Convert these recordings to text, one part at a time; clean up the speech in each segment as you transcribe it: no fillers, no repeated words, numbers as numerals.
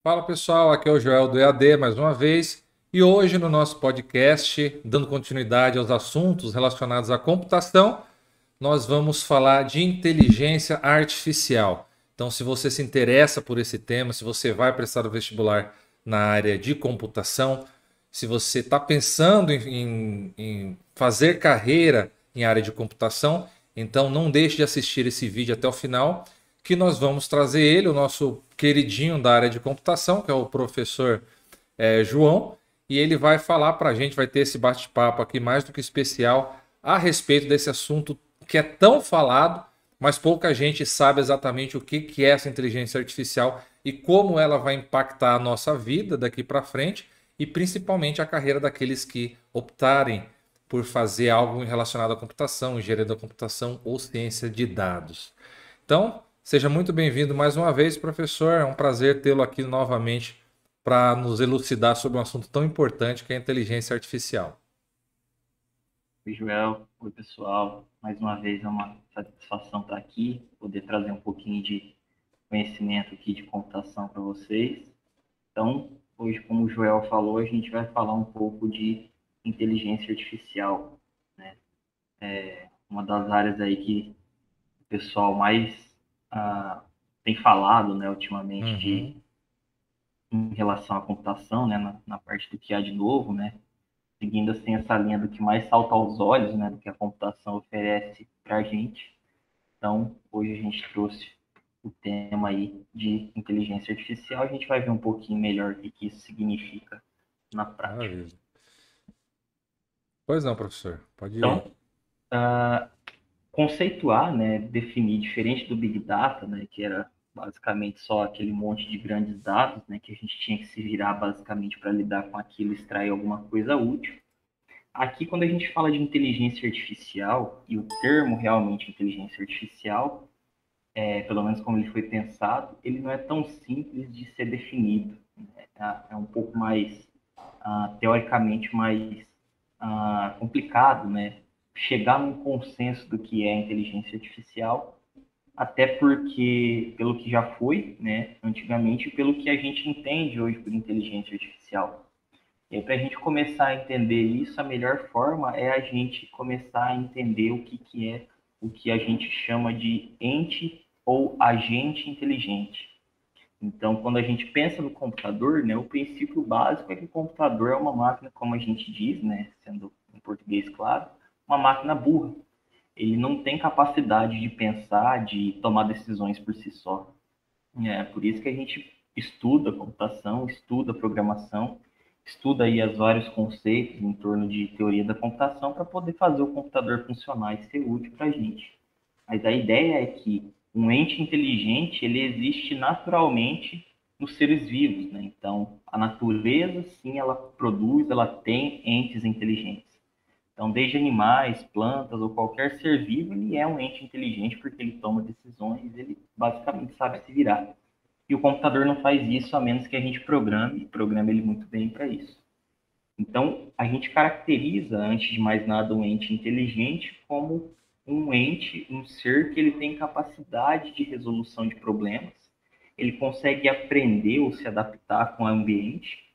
Fala pessoal, aqui é o Joel do EAD mais uma vez e hoje no nosso podcast, dando continuidade aos assuntos relacionados à computação, nós vamos falar de inteligência artificial. Então, se você se interessa por esse tema, se você vai prestar o vestibular na área de computação, se você está pensando em fazer carreira em área de computação, então não deixe de assistir esse vídeo até o final, que nós vamos trazer ele, o nosso queridinho da área de computação, que é o professor João, e ele vai falar para a gente, vai ter esse bate-papo aqui mais do que especial a respeito desse assunto que é tão falado, mas pouca gente sabe exatamente o que é essa inteligência artificial e como ela vai impactar a nossa vida daqui para frente e principalmente a carreira daqueles que optarem por fazer algo relacionado à computação, engenharia da computação ou ciência de dados. Então, seja muito bem-vindo mais uma vez, professor. É um prazer tê-lo aqui novamente para nos elucidar sobre um assunto tão importante que é a inteligência artificial. Oi, Joel. Oi, pessoal. Mais uma vez é uma satisfação estar aqui, poder trazer um pouquinho de conhecimento aqui de computação para vocês. Então, hoje, como o Joel falou, a gente vai falar um pouco de inteligência artificial, né? Uma das áreas aí que o pessoal mais ah, tem falado, né, ultimamente Uhum. em relação à computação, né, na parte do que há de novo, né? Seguindo assim essa linha do que mais salta aos olhos, né, do que a computação oferece para a gente. Então, hoje a gente trouxe o tema aí de inteligência artificial. A gente vai ver um pouquinho melhor o que isso significa na prática. Maravilha. Pois não, professor. Pode ir. Então, conceituar, né, definir diferente do Big Data, né, que era basicamente só aquele monte de grandes dados, né, que a gente tinha que se virar basicamente para lidar com aquilo, extrair alguma coisa útil. Aqui, quando a gente fala de inteligência artificial, e o termo realmente inteligência artificial, pelo menos como ele foi pensado, ele não é tão simples de ser definido. Né? É um pouco mais, teoricamente, mais complicado, né? Chegar num consenso do que é inteligência artificial, até porque, pelo que já foi, né, antigamente, pelo que a gente entende hoje por inteligência artificial. E para a gente começar a entender isso, a melhor forma é a gente começar a entender que é o que a gente chama de ente ou agente inteligente. Então, quando a gente pensa no computador, né, o princípio básico é que o computador é uma máquina, como a gente diz, né, sendo em português claro, uma máquina burra. Ele não tem capacidade de pensar, de tomar decisões por si só. É por isso que a gente estuda computação, estuda programação, estuda aí os vários conceitos em torno de teoria da computação para poder fazer o computador funcionar e ser útil para a gente. Mas a ideia é que um ente inteligente ele existe naturalmente nos seres vivos, né? Então, a natureza, sim, ela produz, ela tem entes inteligentes. Então, desde animais, plantas ou qualquer ser vivo, ele é um ente inteligente porque ele toma decisões, ele basicamente sabe se virar. E o computador não faz isso a menos que a gente programe ele muito bem para isso. Então, a gente caracteriza, antes de mais nada, um ente inteligente como um ente, um ser que ele tem capacidade de resolução de problemas, ele consegue aprender ou se adaptar com o ambiente,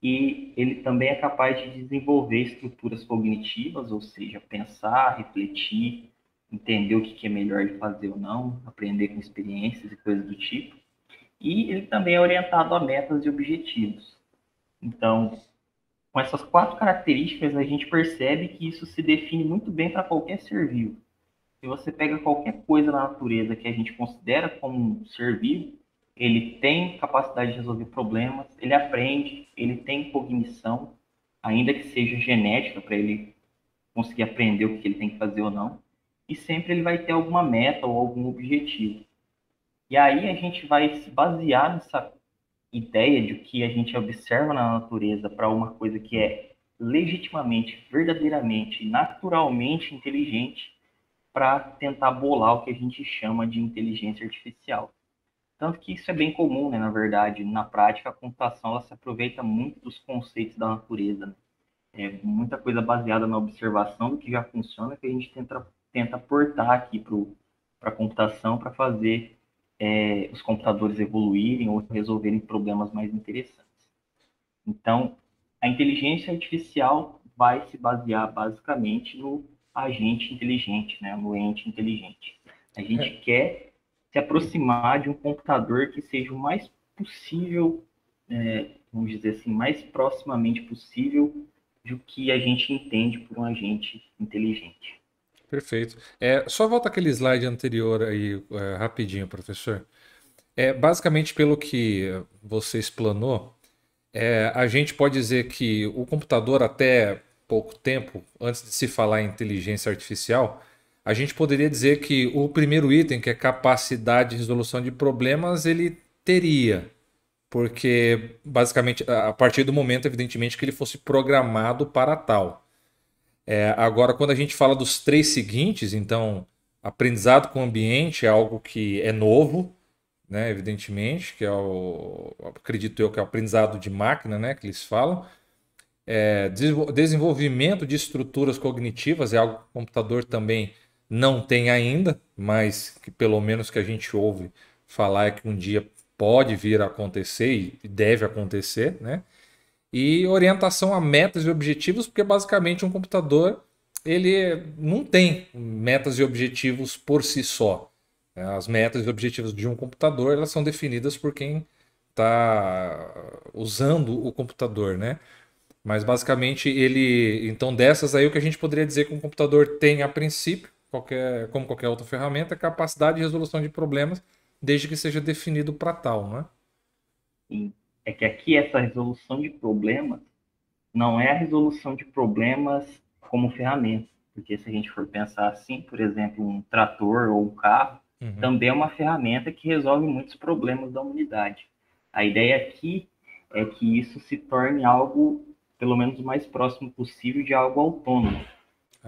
e ele também é capaz de desenvolver estruturas cognitivas, ou seja, pensar, refletir, entender o que é melhor de fazer ou não, aprender com experiências e coisas do tipo. E ele também é orientado a metas e objetivos. Então, com essas quatro características, a gente percebe que isso se define muito bem para qualquer ser vivo. Se você pega qualquer coisa na natureza que a gente considera como um ser vivo, ele tem capacidade de resolver problemas, ele aprende, ele tem cognição, ainda que seja genética para ele conseguir aprender o que ele tem que fazer ou não, e sempre ele vai ter alguma meta ou algum objetivo. E aí a gente vai se basear nessa ideia de que a gente observa na natureza para uma coisa que é legitimamente, verdadeiramente, naturalmente inteligente, para tentar bolar o que a gente chama de inteligência artificial. Tanto que isso é bem comum, né? Na verdade, na prática, a computação ela se aproveita muito dos conceitos da natureza. Né? É muita coisa baseada na observação do que já funciona que a gente tenta portar aqui para a computação para fazer os computadores evoluírem ou resolverem problemas mais interessantes. Então, a inteligência artificial vai se basear basicamente no agente inteligente, né, no ente inteligente. A gente quer se aproximar de um computador que seja o mais possível, vamos dizer assim, mais proximamente possível do que a gente entende por um agente inteligente. Perfeito. Só volta aquele slide anterior aí, rapidinho, professor. Basicamente, pelo que você explanou, a gente pode dizer que o computador, até pouco tempo, antes de se falar em inteligência artificial, a gente poderia dizer que o primeiro item, que é capacidade de resolução de problemas, ele teria. Porque, basicamente, a partir do momento, evidentemente, que ele fosse programado para tal. Agora, quando a gente fala dos três seguintes, então, aprendizado com o ambiente é algo que é novo, né, evidentemente, que acredito eu que é o aprendizado de máquina, né, que eles falam. Desenvolvimento de estruturas cognitivas é algo que o computador também não tem ainda, mas que pelo menos que a gente ouve falar é que um dia pode vir a acontecer e deve acontecer, né? E orientação a metas e objetivos, porque basicamente um computador ele não tem metas e objetivos por si só. As metas e objetivos de um computador elas são definidas por quem está usando o computador, né? Mas basicamente ele, então dessas aí o que a gente poderia dizer que um computador tem a princípio, como qualquer outra ferramenta, é capacidade de resolução de problemas, desde que seja definido para tal, né? E é que aqui essa resolução de problemas não é a resolução de problemas como ferramenta, porque se a gente for pensar assim, por exemplo, um trator ou um carro, Uhum. também é uma ferramenta que resolve muitos problemas da humanidade. A ideia aqui é que isso se torne algo, pelo menos o mais próximo possível, de algo autônomo.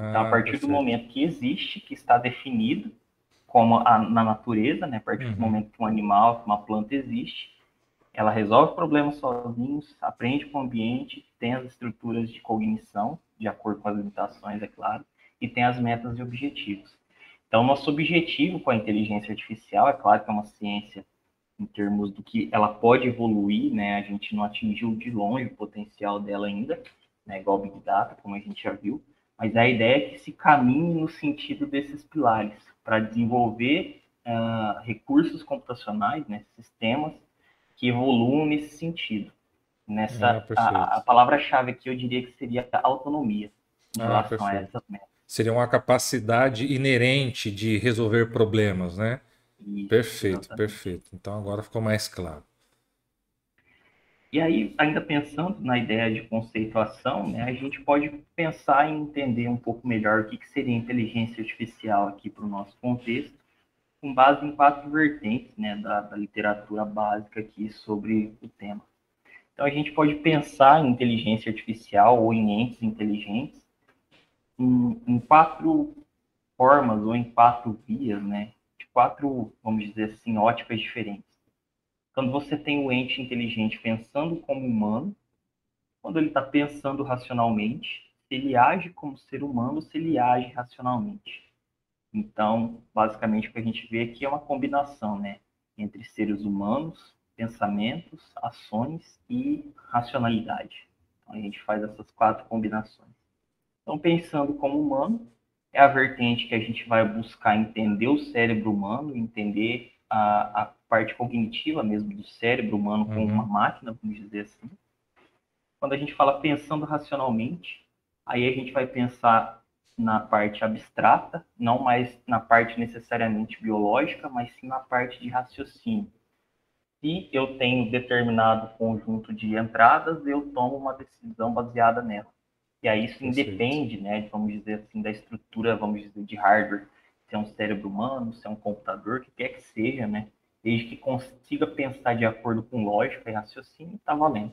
Então, a Ah, partir do perfeito. momento que existe, que está definido, como na natureza, né? A partir do Uhum. momento que um animal, que uma planta existe, ela resolve problemas sozinhos, aprende com o ambiente, tem as estruturas de cognição, de acordo com as limitações, é claro, e tem as metas e objetivos. Então, nosso objetivo com a inteligência artificial, é claro que é uma ciência em termos do que ela pode evoluir, né? A gente não atingiu de longe o potencial dela ainda, né? Igual Big Data, como a gente já viu, mas a ideia é que se caminhe no sentido desses pilares, para desenvolver recursos computacionais, né? Sistemas que evoluam nesse sentido. Ah, A perfeito. palavra-chave aqui eu diria que seria autonomia em Ah, relação a perfeito. essas metas. Seria uma capacidade inerente de resolver problemas, né? Isso, Perfeito, exatamente. perfeito. Então agora ficou mais claro. E aí, ainda pensando na ideia de conceituação, né, a gente pode pensar em entender um pouco melhor o que seria inteligência artificial aqui para o nosso contexto, com base em quatro vertentes, né, da literatura básica aqui sobre o tema. Então, a gente pode pensar em inteligência artificial ou em entes inteligentes em quatro formas ou em quatro vias, né, de quatro, vamos dizer assim, óticas diferentes. Quando você tem o ente inteligente pensando como humano, quando ele está pensando racionalmente, se ele age como ser humano, se ele age racionalmente. Então, basicamente, o que a gente vê aqui é uma combinação, né, entre seres humanos, pensamentos, ações e racionalidade. Então, a gente faz essas quatro combinações. Então, pensando como humano, é a vertente que a gente vai buscar entender o cérebro humano, entender a parte cognitiva mesmo do cérebro humano como uma Uhum. máquina, vamos dizer assim. Quando a gente fala pensando racionalmente, aí a gente vai pensar na parte abstrata, não mais na parte necessariamente biológica, mas sim na parte de raciocínio. Se eu tenho determinado conjunto de entradas, eu tomo uma decisão baseada nela. E aí isso Perfeito. independe, né, vamos dizer assim, da estrutura, vamos dizer, de hardware, se é um cérebro humano, se é um computador, o que quer que seja, né, desde que consiga pensar de acordo com lógica e raciocínio, está valendo.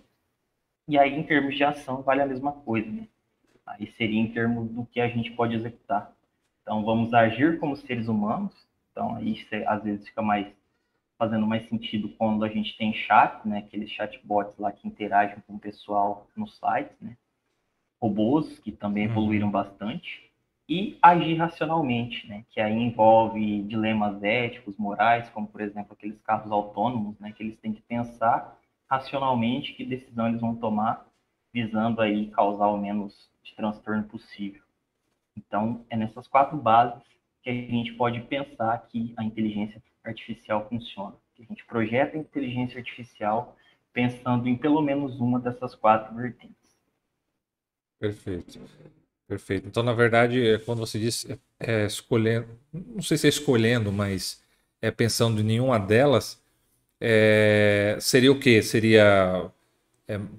E aí, em termos de ação, vale a mesma coisa, né? Aí seria em termos do que a gente pode executar. Então, vamos agir como seres humanos. Então, aí às vezes fica mais fazendo mais sentido quando a gente tem chat, né? Aqueles chatbots lá que interagem com o pessoal nos sites, né? Robôs que também evoluíram Uhum. bastante. e agir racionalmente, né? Que aí envolve dilemas éticos, morais, como por exemplo aqueles carros autônomos, né? Que eles têm que pensar racionalmente que decisão eles vão tomar, visando aí causar o menos de transtorno possível. Então, é nessas quatro bases que a gente pode pensar que a inteligência artificial funciona. Que a gente projeta a inteligência artificial pensando em pelo menos uma dessas quatro vertentes. Perfeito. Perfeito. Então, na verdade, quando você disse escolhendo, não sei se é escolhendo, mas é pensando em nenhuma delas, seria o quê? Seria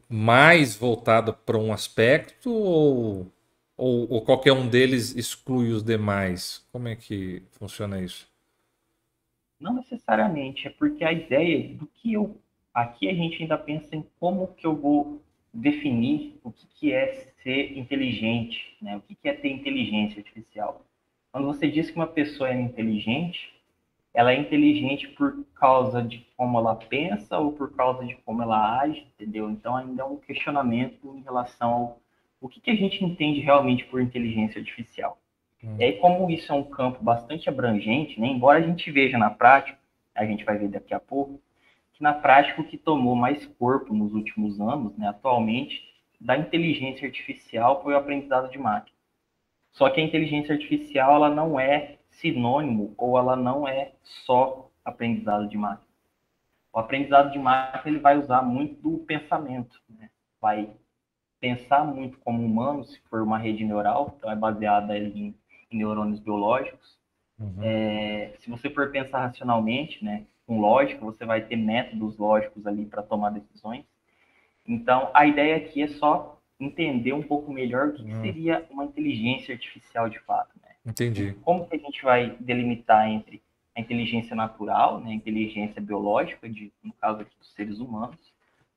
mais voltado para um aspecto ou qualquer um deles exclui os demais? Como é que funciona isso? Não necessariamente, é porque a ideia do que eu. Aqui a gente ainda pensa em como que eu vou definir o que é ser inteligente, né? O que é ter inteligência artificial. Quando você diz que uma pessoa é inteligente, ela é inteligente por causa de como ela pensa ou por causa de como ela age, entendeu? Então ainda é um questionamento em relação ao o que a gente entende realmente por inteligência artificial. E aí, como isso é um campo bastante abrangente, né, embora a gente veja na prática, a gente vai ver daqui a pouco, que na prática o que tomou mais corpo nos últimos anos, né, atualmente, da inteligência artificial foi o aprendizado de máquina. Só que a inteligência artificial ela não é sinônimo ou ela não é só aprendizado de máquina. O aprendizado de máquina ele vai usar muito do pensamento, né? Vai pensar muito como humano, se for uma rede neural, então é baseada em neurônios biológicos. Uhum. Se você for pensar racionalmente, né, com lógica, você vai ter métodos lógicos ali para tomar decisões. Então, a ideia aqui é só entender um pouco melhor o que seria uma inteligência artificial de fato, né? E Entendi. como que a gente vai delimitar entre a inteligência natural, né, a inteligência biológica, no caso aqui dos seres humanos,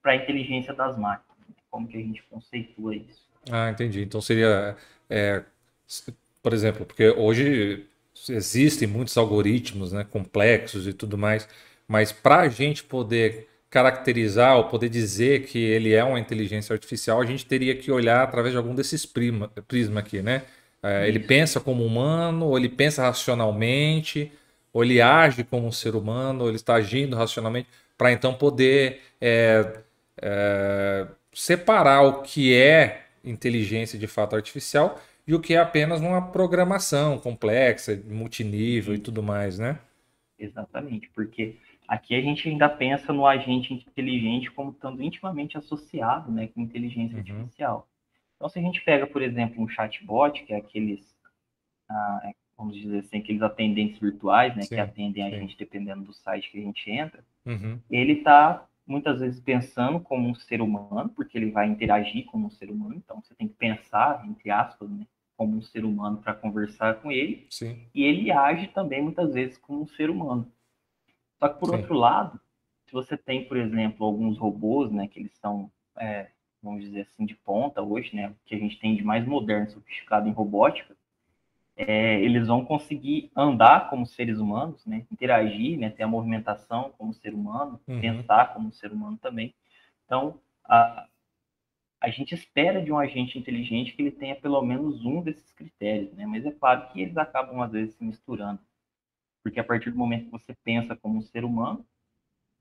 para a inteligência das máquinas. Né? Como que a gente conceitua isso? Ah, entendi. Então seria, é, por exemplo, porque hoje existem muitos algoritmos, né, complexos e tudo mais, mas para a gente poder caracterizar ou poder dizer que ele é uma inteligência artificial, a gente teria que olhar através de algum desses prisma aqui, né? Ele Isso, pensa como humano, ou ele pensa racionalmente, ou ele age como um ser humano, ou ele está agindo racionalmente, para então poder separar o que é inteligência de fato artificial e o que é apenas uma programação complexa, multinível e isso, tudo mais, né? exatamente, porque aqui a gente ainda pensa no agente inteligente como estando intimamente associado, né, com inteligência Uhum. artificial. Então, se a gente pega, por exemplo, um chatbot, que é aqueles, vamos dizer assim, aqueles atendentes virtuais, né, que Sim, atendem a sim. gente dependendo do site que a gente entra, Uhum. ele está muitas vezes pensando como um ser humano, porque ele vai interagir como um ser humano, então você tem que pensar, entre aspas, né, como um ser humano para conversar com ele, Sim, e ele age também muitas vezes como um ser humano. Só que por sim. outro lado, se você tem, por exemplo, alguns robôs, né, que eles são, vamos dizer assim, de ponta hoje, né, que a gente tem de mais moderno, sofisticado em robótica, eles vão conseguir andar como seres humanos, né, interagir, né, ter a movimentação como ser humano, Uhum. pensar como ser humano também. Então, a gente espera de um agente inteligente que ele tenha pelo menos um desses critérios, né? Mas é claro que eles acabam às vezes se misturando, porque a partir do momento que você pensa como um ser humano,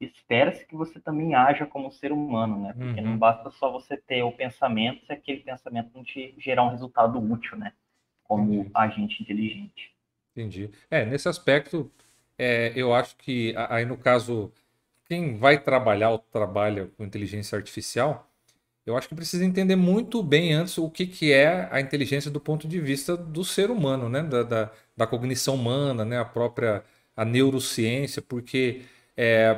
espera-se que você também haja como um ser humano, né? Porque não Uhum. basta só você ter o pensamento se aquele pensamento não te gerar um resultado útil, né? Como Entendi, agente inteligente. entendi. Nesse aspecto, eu acho que aí no caso, quem vai trabalhar ou trabalha com inteligência artificial, eu acho que precisa entender muito bem antes o que, que é a inteligência do ponto de vista do ser humano, né? Da cognição humana, né? A neurociência, porque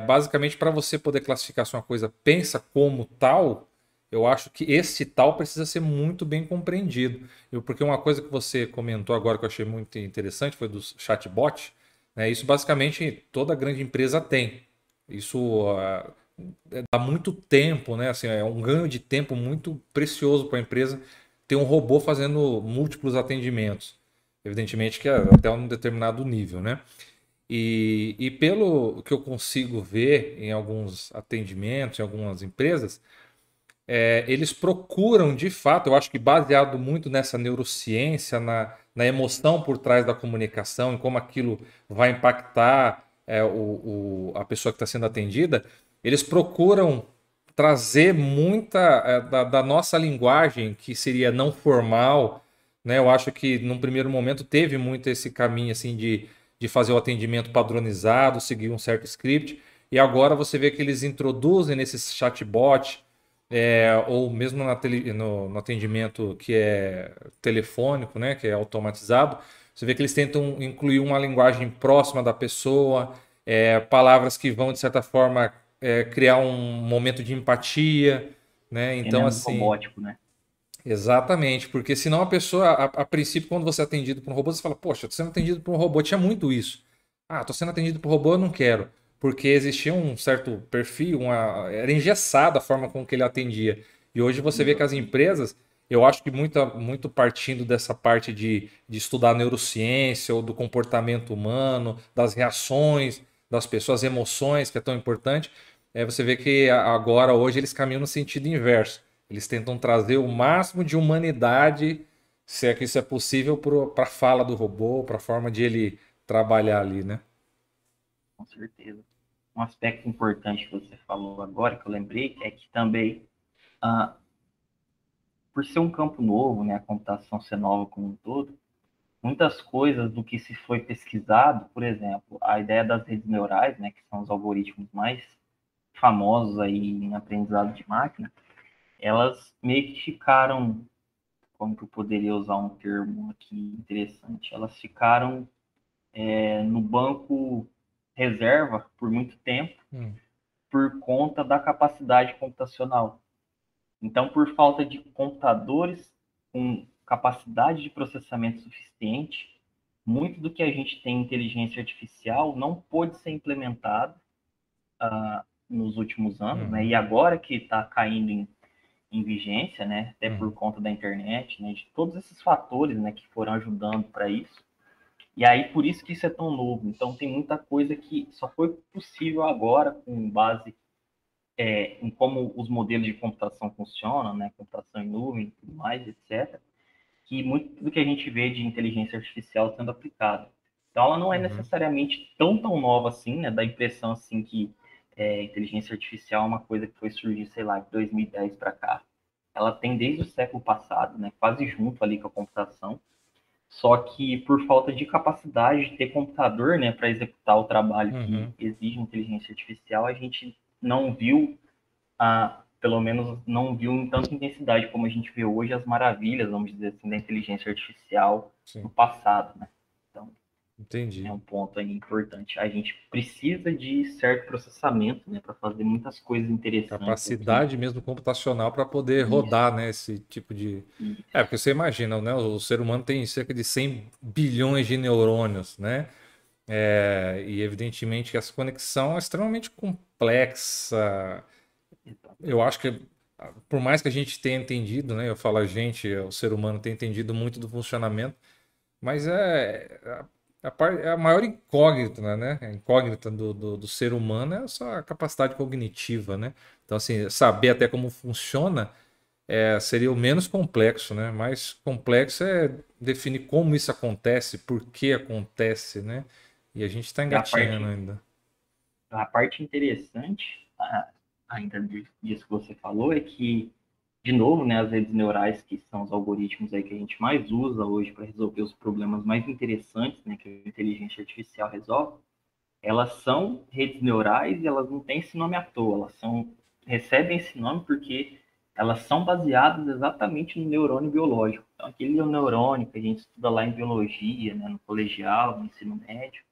basicamente para você poder classificar se uma coisa pensa como tal, eu acho que esse tal precisa ser muito bem compreendido. Porque uma coisa que você comentou agora que eu achei muito interessante foi dos chatbot, né? Isso basicamente toda grande empresa tem. Isso dá muito tempo, né? Assim, é um ganho de tempo muito precioso para a empresa ter um robô fazendo múltiplos atendimentos. Evidentemente que é até um determinado nível, né? E pelo que eu consigo ver em alguns atendimentos, em algumas empresas, eles procuram, de fato, eu acho que baseado muito nessa neurociência, na emoção por trás da comunicação, em como aquilo vai impactar a pessoa que está sendo atendida, eles procuram trazer muita da nossa linguagem, que seria não formal, né? Eu acho que num primeiro momento teve muito esse caminho assim de fazer o atendimento padronizado, seguir um certo script, e agora você vê que eles introduzem nesse chatbot ou mesmo no atendimento que é telefônico, né, que é automatizado, você vê que eles tentam incluir uma linguagem próxima da pessoa, palavras que vão, de certa forma, criar um momento de empatia, né? É Então, menos assim, robótico, né? exatamente, porque senão a pessoa, a princípio, quando você é atendido por um robô, você fala, poxa, tô sendo atendido por um robô, tinha muito isso. Ah, tô sendo atendido por robô, eu não quero. Porque existia um certo perfil, era engessada a forma com que ele atendia. E hoje você vê que as Exatamente. empresas, eu acho que muito partindo dessa parte de estudar neurociência ou do comportamento humano, das reações das pessoas, emoções, que é tão importante, você vê que agora, hoje, eles caminham no sentido inverso. Eles tentam trazer o máximo de humanidade, se é que isso é possível, para a fala do robô, para a forma de ele trabalhar ali, né? Com certeza. Um aspecto importante que você falou agora, que eu lembrei, é que também, ah, por ser um campo novo, né, a computação ser nova como um todo, muitas coisas do que se foi pesquisado, por exemplo, a ideia das redes neurais, né, que são os algoritmos mais famosos aí em aprendizado de máquina, elas meio que ficaram, como que eu poderia usar um termo aqui interessante, elas ficaram no banco reserva por muito tempo Hum, por conta da capacidade computacional. Então, por falta de computadores com capacidade de processamento suficiente, muito do que a gente tem em inteligência artificial não pôde ser implementado nos últimos anos, né? E uhum, agora que está caindo em vigência, né? Até por uhum, conta da internet, né? De todos esses fatores, né? Que foram ajudando para isso. E aí, por isso que isso é tão novo. Então, tem muita coisa que só foi possível agora com base em como os modelos de computação funcionam, né? Computação em nuvem, tudo mais, etc. Que muito do que a gente vê de inteligência artificial sendo aplicado. Então, ela não é uhum. necessariamente tão nova assim, né? Dá a impressão assim que inteligência artificial é uma coisa que foi surgir, sei lá, de 2010 para cá. Ela tem desde o século passado, né? Quase junto ali com a computação. Só que por falta de capacidade de ter computador, né, para executar o trabalho que Uhum. exige inteligência artificial, a gente não viu pelo menos não viu em tanta intensidade como a gente vê hoje as maravilhas, vamos dizer assim, da inteligência artificial no Sim, passado, né? Então, é entendi. um ponto aí importante. A gente precisa de certo processamento, né, para fazer muitas coisas interessantes aqui. Capacidade mesmo computacional para poder Isso, rodar, né, esse tipo de. isso. Porque você imagina, né? O ser humano tem cerca de 100 bilhões de neurônios, né? E evidentemente que essa conexão é extremamente complexa. Eu acho que, por mais que a gente tenha entendido, né? Eu falo a gente, o ser humano tem entendido muito do funcionamento, mas é a maior incógnita, né? A incógnita do ser humano é a sua capacidade cognitiva, né? Então, assim, saber até como funciona seria o menos complexo, né? Mais complexo é definir como isso acontece, por que acontece, né? E a gente está E a engatinhando parte, ainda. a parte interessante, ainda disso que você falou, é que, de novo, né, as redes neurais, que são os algoritmos aí que a gente mais usa hoje para resolver os problemas mais interessantes, né, que a inteligência artificial resolve, elas são redes neurais e elas não têm esse nome à toa, recebem esse nome porque elas são baseadas exatamente no neurônio biológico. Então, aquele neurônio que a gente estuda lá em biologia, né, no colegial, no ensino médio,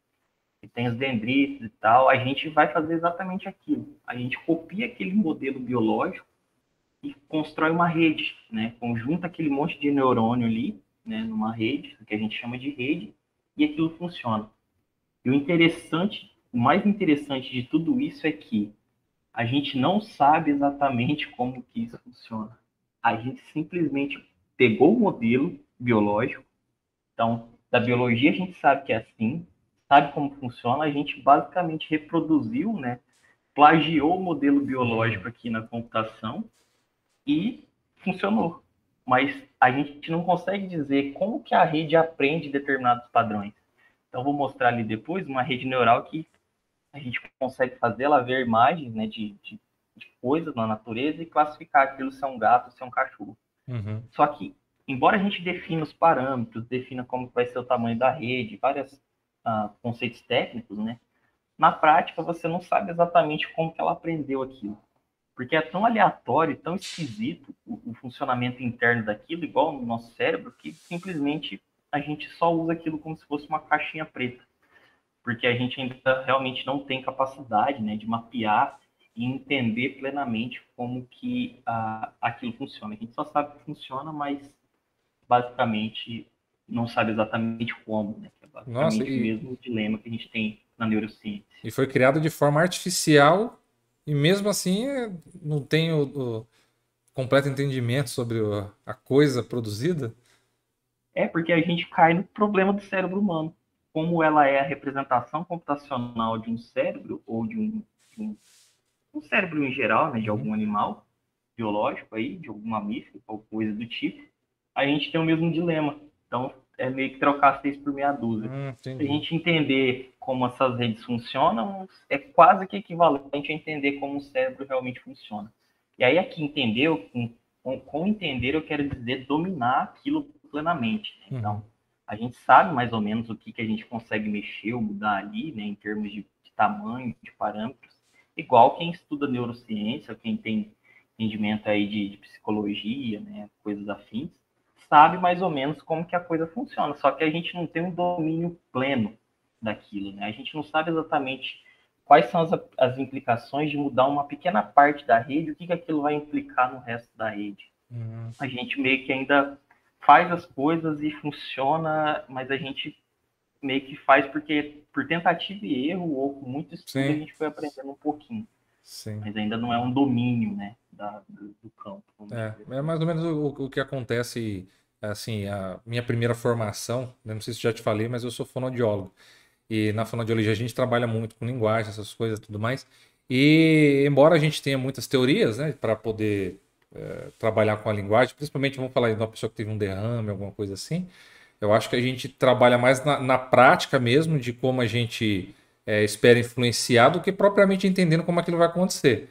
que tem os dendritos e tal, a gente vai fazer exatamente aquilo. A gente copia aquele modelo biológico e constrói uma rede, né? Conjunta aquele monte de neurônio ali, né, numa rede, que a gente chama de rede, e aquilo funciona. E o interessante, o mais interessante de tudo isso é que a gente não sabe exatamente como que isso funciona. A gente simplesmente pegou o modelo biológico, então, da biologia a gente sabe que é assim, sabe como funciona, a gente basicamente reproduziu, né, plagiou o modelo Uhum. biológico aqui na computação e funcionou. Mas a gente não consegue dizer como que a rede aprende determinados padrões. Então, vou mostrar ali depois uma rede neural que a gente consegue fazer ela ver imagens, né, de coisas na natureza e classificar aquilo se é um gato, se é um cachorro. Uhum. Só que, embora a gente defina os parâmetros, defina como vai ser o tamanho da rede, vários conceitos técnicos, né, na prática você não sabe exatamente como que ela aprendeu aquilo. Porque é tão aleatório, tão esquisito o funcionamento interno daquilo, igual no nosso cérebro, que simplesmente a gente só usa aquilo como se fosse uma caixinha preta. Porque a gente ainda realmente não tem capacidade, né, de mapear e entender plenamente como que aquilo funciona. A gente só sabe que funciona, mas basicamente não sabe exatamente como, né? Que é Nossa, basicamente o mesmo dilema que a gente tem na neurociência. e foi criado de forma artificial e mesmo assim não tem o completo entendimento sobre a coisa produzida. É porque a gente cai no problema do cérebro humano. Como ela é a representação computacional de um cérebro, ou de um cérebro em geral, né, de Uhum. algum animal biológico aí, de algum mamífero, ou coisa do tipo, a gente tem o mesmo dilema. Então, é meio que trocar 6 por meia dúzia. Se a Entendi. gente entender como essas redes funcionam, é quase que equivalente a entender como o cérebro realmente funciona. E aí, aqui, entender, com entender, eu quero dizer dominar aquilo plenamente. Né? Uhum. Então, a gente sabe mais ou menos o que a gente consegue mexer ou mudar ali, né, em termos de tamanho, de parâmetros. Igual quem estuda neurociência, quem tem entendimento aí de psicologia, né, coisas afins, sabe mais ou menos como que a coisa funciona. Só que a gente não tem um domínio pleno daquilo, né? A gente não sabe exatamente quais são as implicações de mudar uma pequena parte da rede, o que aquilo vai implicar no resto da rede. Uhum. A gente meio que ainda faz as coisas e funciona, mas a gente meio que faz porque por tentativa e erro ou com muito estudo a Sim, gente foi aprendendo um pouquinho, sim. mas ainda não é um domínio, né, do campo, vamos dizer É assim. mais ou menos o que acontece, assim, a minha primeira formação, né, não sei se já te falei, mas eu sou fonoaudiólogo. E na fonoaudiologia a gente trabalha muito com linguagem, essas coisas e tudo mais. E embora a gente tenha muitas teorias, né, para poder trabalhar com a linguagem, principalmente vamos falar de uma pessoa que teve um derrame, alguma coisa assim, eu acho que a gente trabalha mais na prática mesmo de como a gente espera influenciar do que propriamente entendendo como aquilo vai acontecer.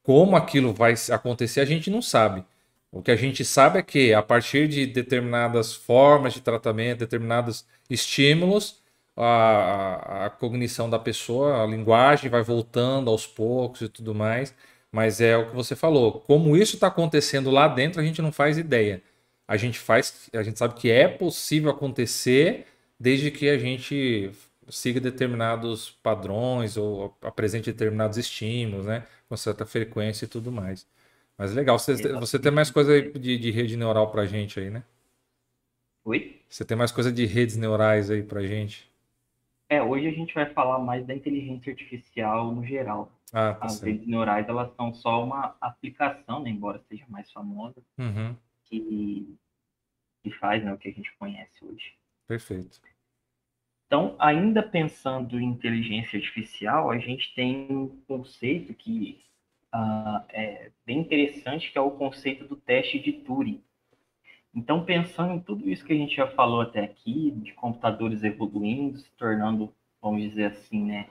Como aquilo vai acontecer, a gente não sabe. O que a gente sabe é que, a partir de determinadas formas de tratamento, determinados estímulos, a cognição da pessoa, a linguagem vai voltando aos poucos e tudo mais. Mas é o que você falou. Como isso está acontecendo lá dentro, a gente não faz ideia. A gente sabe que é possível acontecer desde que a gente siga determinados padrões ou apresente determinados estímulos, né? Com certa frequência e tudo mais. Mas legal, É você tem exatamente mais isso. coisa aí de rede neural pra gente aí, né? Oi? Você tem mais coisa de redes neurais aí pra gente. Hoje a gente vai falar mais da inteligência artificial no geral. Ah, tá As certo. redes neurais, elas são só uma aplicação, né, embora seja mais famosa, Uhum, que, que faz, né, o que a gente conhece hoje. perfeito. Então, ainda pensando em inteligência artificial, a gente tem um conceito que é bem interessante, que é o conceito do teste de Turing. Então, pensando em tudo isso que a gente já falou até aqui, de computadores evoluindo, se tornando, vamos dizer assim, né,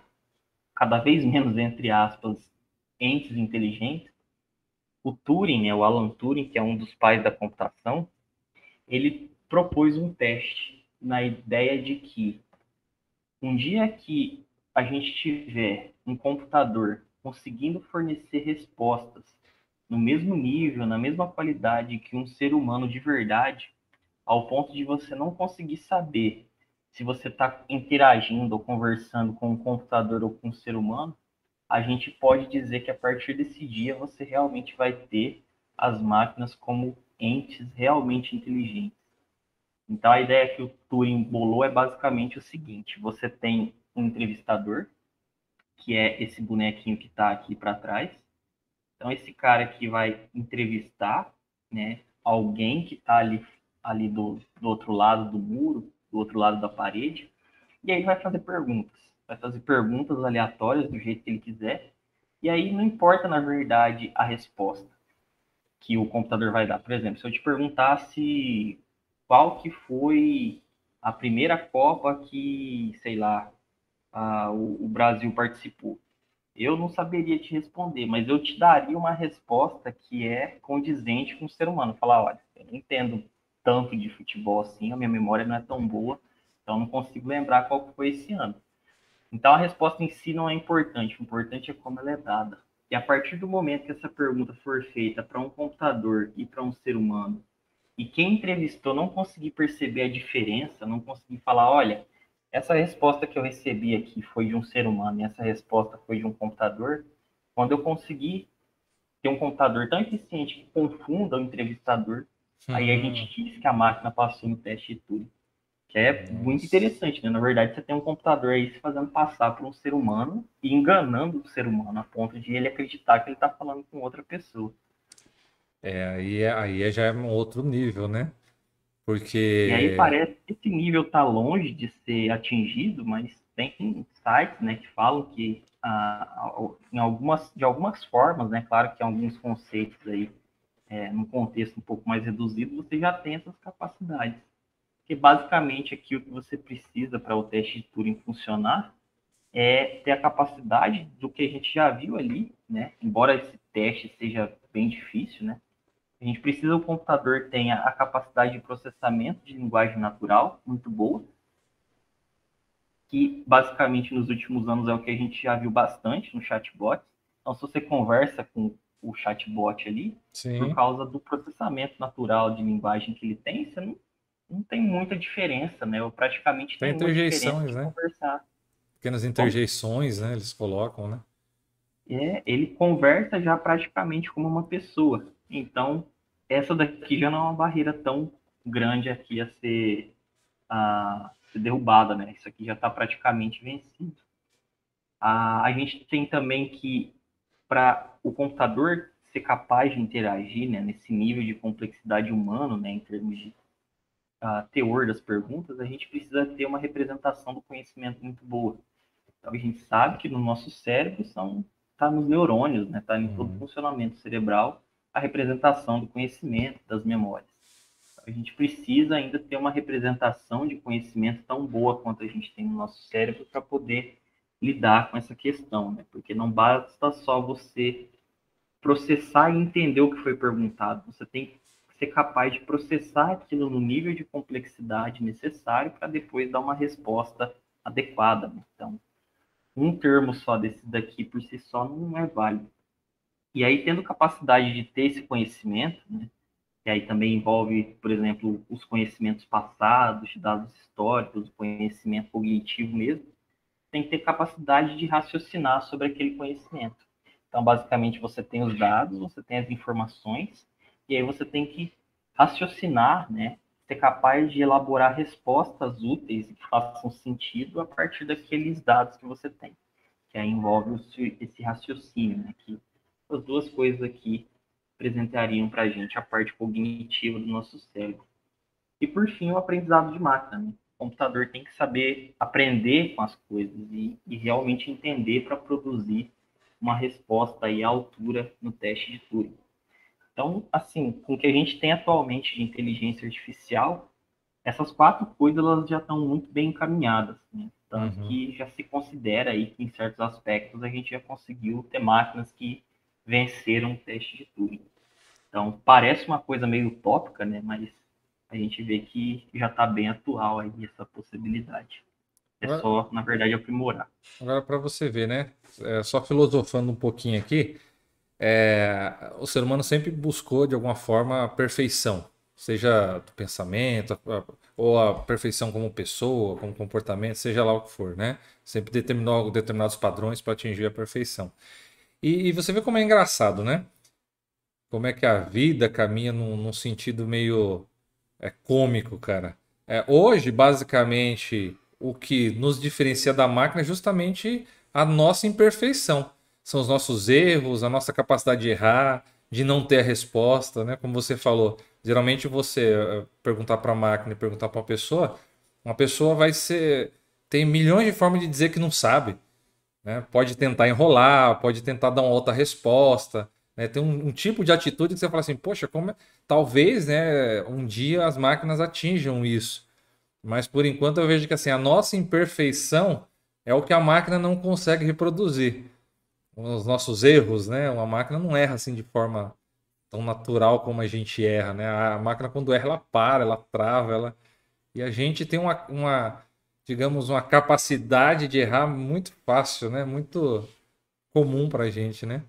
cada vez menos, entre aspas, entes inteligentes, o Turing, né, o Alan Turing, que é um dos pais da computação, ele propôs um teste na ideia de que um dia que a gente tiver um computador conseguindo fornecer respostas no mesmo nível, na mesma qualidade que um ser humano de verdade, ao ponto de você não conseguir saber se você está interagindo ou conversando com um computador ou com um ser humano, a gente pode dizer que a partir desse dia você realmente vai ter as máquinas como entes realmente inteligentes. Então a ideia que o Turing bolou é basicamente o seguinte: você tem um entrevistador, que é esse bonequinho que está aqui para trás. Então esse cara que vai entrevistar, né, alguém que está ali do outro lado do muro, do outro lado da parede, e aí vai fazer perguntas. Vai fazer perguntas aleatórias do jeito que ele quiser. E aí não importa, na verdade, a resposta. que o computador vai dar. Por exemplo, se eu te perguntasse qual que foi a primeira Copa que, sei lá, o Brasil participou, eu não saberia te responder, mas eu te daria uma resposta que é condizente com o ser humano. Falar, olha, eu não entendo tanto de futebol assim, a minha memória não é tão boa, então eu não consigo lembrar qual foi esse ano. Então a resposta em si não é importante, o importante é como ela é dada. E a partir do momento que essa pergunta for feita para um computador e para um ser humano, e quem entrevistou não conseguir perceber a diferença, não conseguir falar, olha, essa resposta que eu recebi aqui foi de um ser humano e essa resposta foi de um computador, quando eu conseguir ter um computador tão eficiente que confunda o entrevistador, aí a gente diz que a máquina passou no teste de tudo. Que é muito Nossa. interessante, né? Na verdade, você tem um computador aí se fazendo passar por um ser humano e enganando o ser humano a ponto de ele acreditar que ele está falando com outra pessoa. Aí já é um outro nível, né? E aí Porque. parece que esse nível está longe de ser atingido, mas tem sites, né, que falam que de algumas formas, né, claro que alguns conceitos aí, num contexto um pouco mais reduzido, você já tem essas capacidades. Porque basicamente aqui o que você precisa para o teste de Turing funcionar é ter a capacidade do que a gente já viu ali, né? Embora esse teste seja bem difícil, né? A gente precisa que o computador tenha a capacidade de processamento de linguagem natural muito boa, que basicamente nos últimos anos é o que a gente já viu bastante no chatbot. Então, se você conversa com o chatbot ali, por Sim. causa do processamento natural de linguagem que ele tem, você não tem muita diferença, né? Ou praticamente Tem nenhuma diferença interjeições, de né? conversar. Pequenas Como? interjeições, né? Eles colocam, né? Ele conversa já praticamente como uma pessoa. Então, essa daqui já não é uma barreira tão grande aqui a ser derrubada, né? Isso aqui já está praticamente vencido. A gente tem também que, para o computador ser capaz de interagir, né, nesse nível de complexidade humano, né, em termos de teor das perguntas, a gente precisa ter uma representação do conhecimento muito boa. Então, a gente sabe que no nosso cérebro está nos neurônios, né? Está em todo o Uhum. funcionamento cerebral, a representação do conhecimento, das memórias. Então, a gente precisa ainda ter uma representação de conhecimento tão boa quanto a gente tem no nosso cérebro para poder lidar com essa questão, né? Porque não basta só você processar e entender o que foi perguntado, você tem que ser capaz de processar aquilo no nível de complexidade necessário para depois dar uma resposta adequada, né? Então, um termo só desse daqui por si só não é válido. E aí, tendo capacidade de ter esse conhecimento, né, que aí também envolve, por exemplo, os conhecimentos passados, dados históricos, o conhecimento cognitivo mesmo, tem que ter capacidade de raciocinar sobre aquele conhecimento. Então, basicamente, você tem os dados, você tem as informações, e aí você tem que raciocinar, né, ser capaz de elaborar respostas úteis e que façam sentido a partir daqueles dados que você tem, que aí envolve esse raciocínio, né, que as duas coisas aqui apresentariam para a gente a parte cognitiva do nosso cérebro. E, por fim, o aprendizado de máquina. Né? O computador tem que saber aprender com as coisas e realmente entender para produzir uma resposta aí à altura no teste de Turing. Então, assim, com o que a gente tem atualmente de inteligência artificial, essas quatro coisas elas já estão muito bem encaminhadas, né? Tanto Uhum. que já se considera aí que em certos aspectos a gente já conseguiu ter máquinas que venceram o teste de Turing. Então parece uma coisa meio utópica, né? Mas a gente vê que já está bem atual aí essa possibilidade. É Agora, só, na verdade, aprimorar. agora para você ver, né? Só filosofando um pouquinho aqui, o ser humano sempre buscou, de alguma forma, a perfeição, seja do pensamento, ou a perfeição como pessoa, como comportamento, seja lá o que for, né? Sempre determinou determinados padrões para atingir a perfeição. E você vê como é engraçado, né? Como é que a vida caminha num sentido meio cômico, cara. Hoje, basicamente, o que nos diferencia da máquina é justamente a nossa imperfeição. São os nossos erros, a nossa capacidade de errar, de não ter a resposta, né? Como você falou, geralmente você perguntar para a máquina e perguntar para uma pessoa vai ser tem milhões de formas de dizer que não sabe, né? Pode tentar enrolar, pode tentar dar uma outra resposta, né? Tem um tipo de atitude que você fala assim, poxa, talvez, né, um dia as máquinas atinjam isso. Mas por enquanto eu vejo que assim, a nossa imperfeição é o que a máquina não consegue reproduzir. Os nossos erros, né? Uma máquina não erra assim de forma tão natural como a gente erra, né? A máquina quando erra, ela para, ela trava, ela... E a gente tem digamos, uma capacidade de errar muito fácil, né? Muito comum pra gente, né?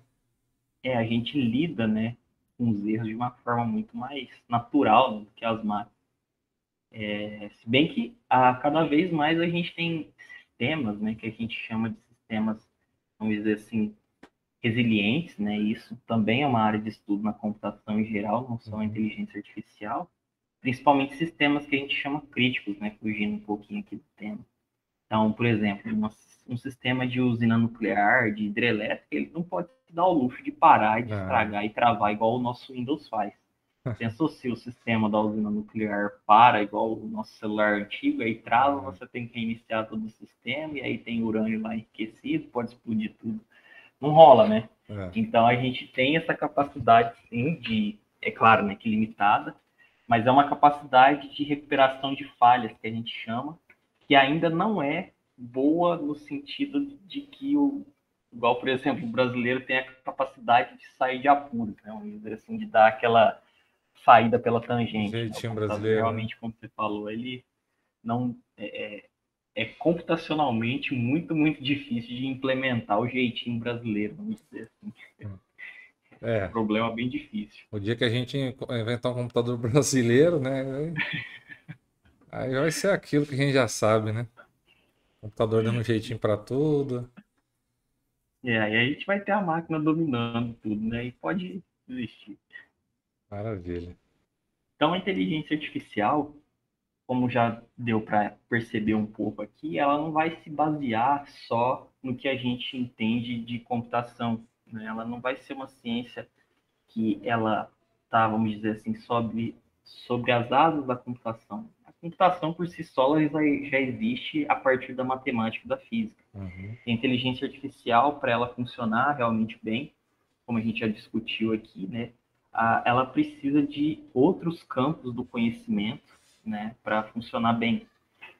A gente lida, né, com os erros de uma forma muito mais natural, né, do que as máquinas. Se bem que cada vez mais a gente tem sistemas, né, que a gente chama de sistemas, vamos dizer assim, resilientes, né? Isso também é uma área de estudo na computação em geral, não só a Uhum. inteligência artificial, principalmente sistemas que a gente chama críticos, né? Fugindo um pouquinho aqui do tema. Então, por exemplo, um sistema de usina nuclear, de hidrelétrica, ele não pode se dar o luxo de parar, de Ah, estragar e travar igual o nosso Windows faz. Pensou se o sistema da usina nuclear para igual o nosso celular antigo, aí trava, ah, você tem que reiniciar todo o sistema, e aí tem urânio lá enriquecido, pode explodir tudo. Não rola, né? é. Então a gente tem essa capacidade, sim, é claro, né, que limitada, mas é uma capacidade de recuperação de falhas que a gente chama, que ainda não é boa no sentido de que igual, por exemplo, o brasileiro tem a capacidade de sair de apuros, né? Vamos dizer assim, de dar aquela saída pela tangente, né? O Jeitinho computador brasileiro, né? realmente, como você falou, ele não é computacionalmente muito, muito difícil de implementar o jeitinho brasileiro, vamos dizer assim. É. Problema bem difícil. O dia que a gente inventar um computador brasileiro, né? Aí vai ser aquilo que a gente já sabe, né? Computador dando um jeitinho pra tudo. Aí a gente vai ter a máquina dominando tudo, né? E pode existir. Maravilha. Então, a inteligência artificial, como já deu para perceber um pouco aqui, ela não vai se basear só no que a gente entende de computação, né? Ela não vai ser uma ciência que ela está, vamos dizer assim, sobre as asas da computação. A computação por si só já existe a partir da matemática e da física. Uhum. A inteligência artificial, para ela funcionar realmente bem, como a gente já discutiu aqui, né, ela precisa de outros campos do conhecimento, né, para funcionar bem.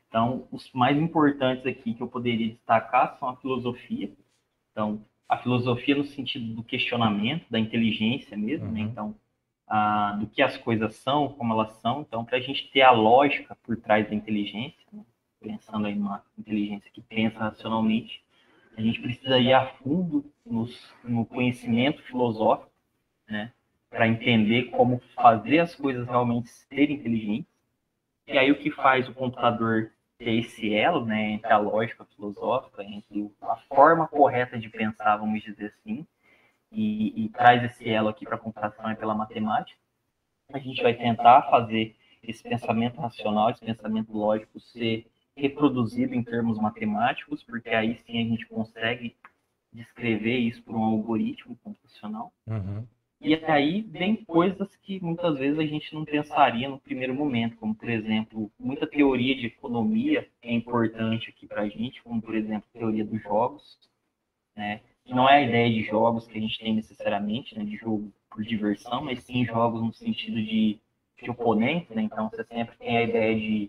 Então, os mais importantes aqui que eu poderia destacar são a filosofia. Então, a filosofia no sentido do questionamento, da inteligência mesmo, né? Uhum. Então, do que as coisas são, como elas são. Então, para a gente ter a lógica por trás da inteligência, né? Pensando em uma inteligência que pensa racionalmente, a gente precisa ir a fundo no conhecimento filosófico, né? Para entender como fazer as coisas realmente serem inteligentes. E aí o que faz o computador ter esse elo, né, entre a lógica filosófica, entre a forma correta de pensar, vamos dizer assim, e traz esse elo aqui para a computação e pela matemática. A gente vai tentar fazer esse pensamento racional, esse pensamento lógico ser reproduzido em termos matemáticos, porque aí sim a gente consegue descrever isso por um algoritmo computacional. Uhum. E aí vem coisas que muitas vezes a gente não pensaria no primeiro momento, como, por exemplo, muita teoria de economia é importante aqui para a gente, como, por exemplo, a teoria dos jogos, né? Que não é a ideia de jogos que a gente tem necessariamente, né? De jogo por diversão, mas sim jogos no sentido de oponente, né? Então, você sempre tem a ideia de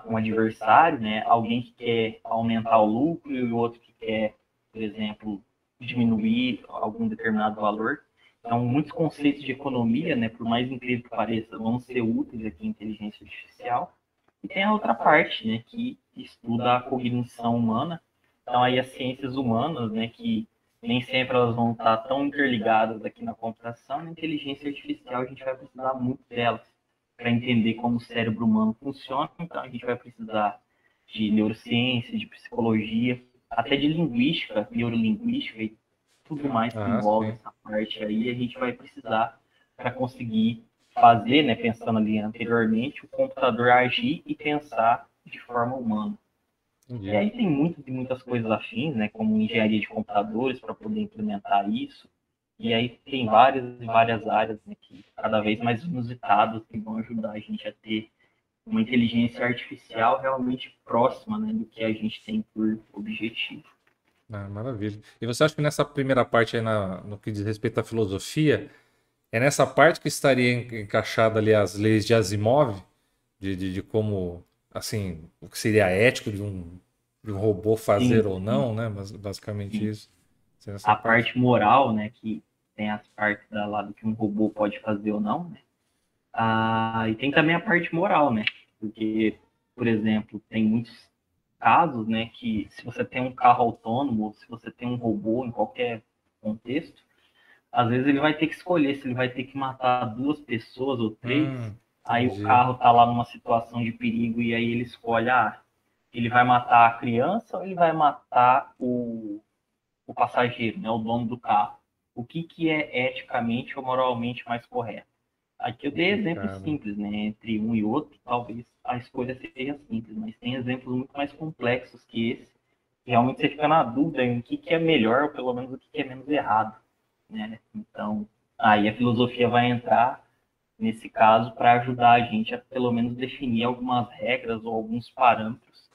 um adversário, né? Alguém que quer aumentar o lucro e o outro que quer, por exemplo, diminuir algum determinado valor. Então, muitos conceitos de economia, né, por mais incrível que pareça, vão ser úteis aqui em inteligência artificial. E tem a outra parte, né, que estuda a cognição humana. Então, aí as ciências humanas, né, que nem sempre elas vão estar tão interligadas aqui na computação, na inteligência artificial a gente vai precisar muito delas para entender como o cérebro humano funciona. Então, a gente vai precisar de neurociência, de psicologia, até de linguística, neurolinguística e tudo mais que Ah, envolve sim. essa parte aí, a gente vai precisar para conseguir fazer, né, pensando ali anteriormente, o computador agir e pensar de forma humana. E Entendi. aí tem muitas e muitas coisas afins, né, como engenharia de computadores para poder implementar isso. E aí tem várias e várias áreas, né, que cada vez mais inusitadas que vão ajudar a gente a ter uma inteligência artificial realmente próxima, né, do que a gente tem por objetivo. Ah, maravilha. E você acha que nessa primeira parte aí, no que diz respeito à filosofia, é nessa parte que estaria encaixada ali as leis de Asimov, de como, assim, o que seria ético de um robô fazer Sim, ou sim, não, né? Mas basicamente sim. isso. Seria nessa A parte. parte moral, né, que tem as partes da lá do que um robô pode fazer ou não, né? E tem também a parte moral, né? Porque, por exemplo, tem muitos casos, né, que se você tem um carro autônomo, ou se você tem um robô em qualquer contexto, às vezes ele vai ter que escolher se ele vai ter que matar duas pessoas ou três, aí o Entendi. carro tá lá numa situação de perigo e aí ele escolhe, ele vai matar a criança ou ele vai matar o passageiro, né, o dono do carro. O que, que é eticamente ou moralmente mais correto? Aqui eu dei exemplos Complicado. simples, né? Entre um e outro, talvez a escolha seja simples, mas tem exemplos muito mais complexos que esse. Realmente você fica na dúvida em o que, que é melhor, ou pelo menos o que, que é menos errado, né? Então, aí a filosofia vai entrar nesse caso para ajudar a gente a pelo menos definir algumas regras ou alguns parâmetros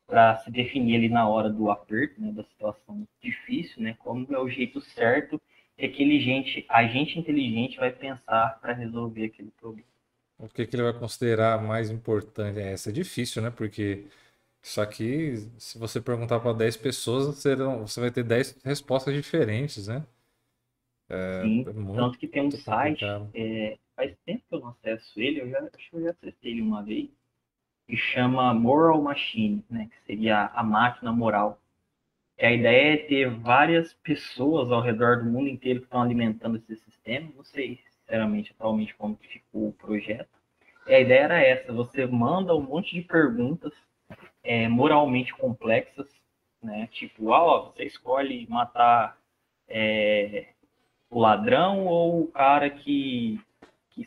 para se definir ali na hora do aperto, né, da situação difícil, né, como é o jeito certo que aquele agente inteligente vai pensar para resolver aquele problema. O que que ele vai considerar mais importante? É, essa é difícil, né? Porque isso aqui, se você perguntar para 10 pessoas, você vai ter 10 respostas diferentes, né? Sim, É muito tanto que tem um site, complicado. faz tempo que eu não acesso ele, acho que eu já acessei ele uma vez, que chama Moral Machine, né, que seria a máquina moral. E a ideia é ter várias pessoas ao redor do mundo inteiro que estão alimentando esse sistema. Não sei, sinceramente, atualmente como que ficou o projeto. E a ideia era essa: você manda um monte de perguntas moralmente complexas, né? Tipo, você escolhe matar é, o ladrão ou o cara que,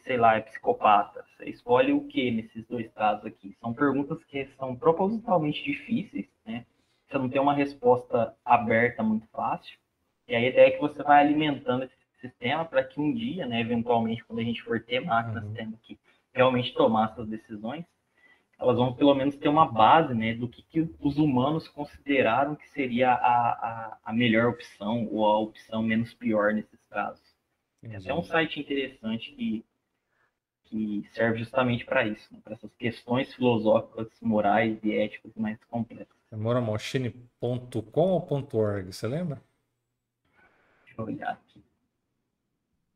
sei lá, é psicopata? Você escolhe o que nesses dois casos aqui? São perguntas que são propositalmente difíceis, né? Você não tem uma resposta aberta muito fácil. E aí a ideia é que você vai alimentando esse sistema para que um dia, né, eventualmente, quando a gente for ter máquinas Uhum. tendo que realmente tomar essas decisões, elas vão pelo menos ter uma base, né, do que os humanos consideraram que seria a melhor opção ou a opção menos pior nesses casos. É até um Entendi. site interessante que serve justamente para isso, né, para essas questões filosóficas, morais e éticas mais complexas. É moramachine.com ou .org, você lembra? Deixa eu olhar aqui.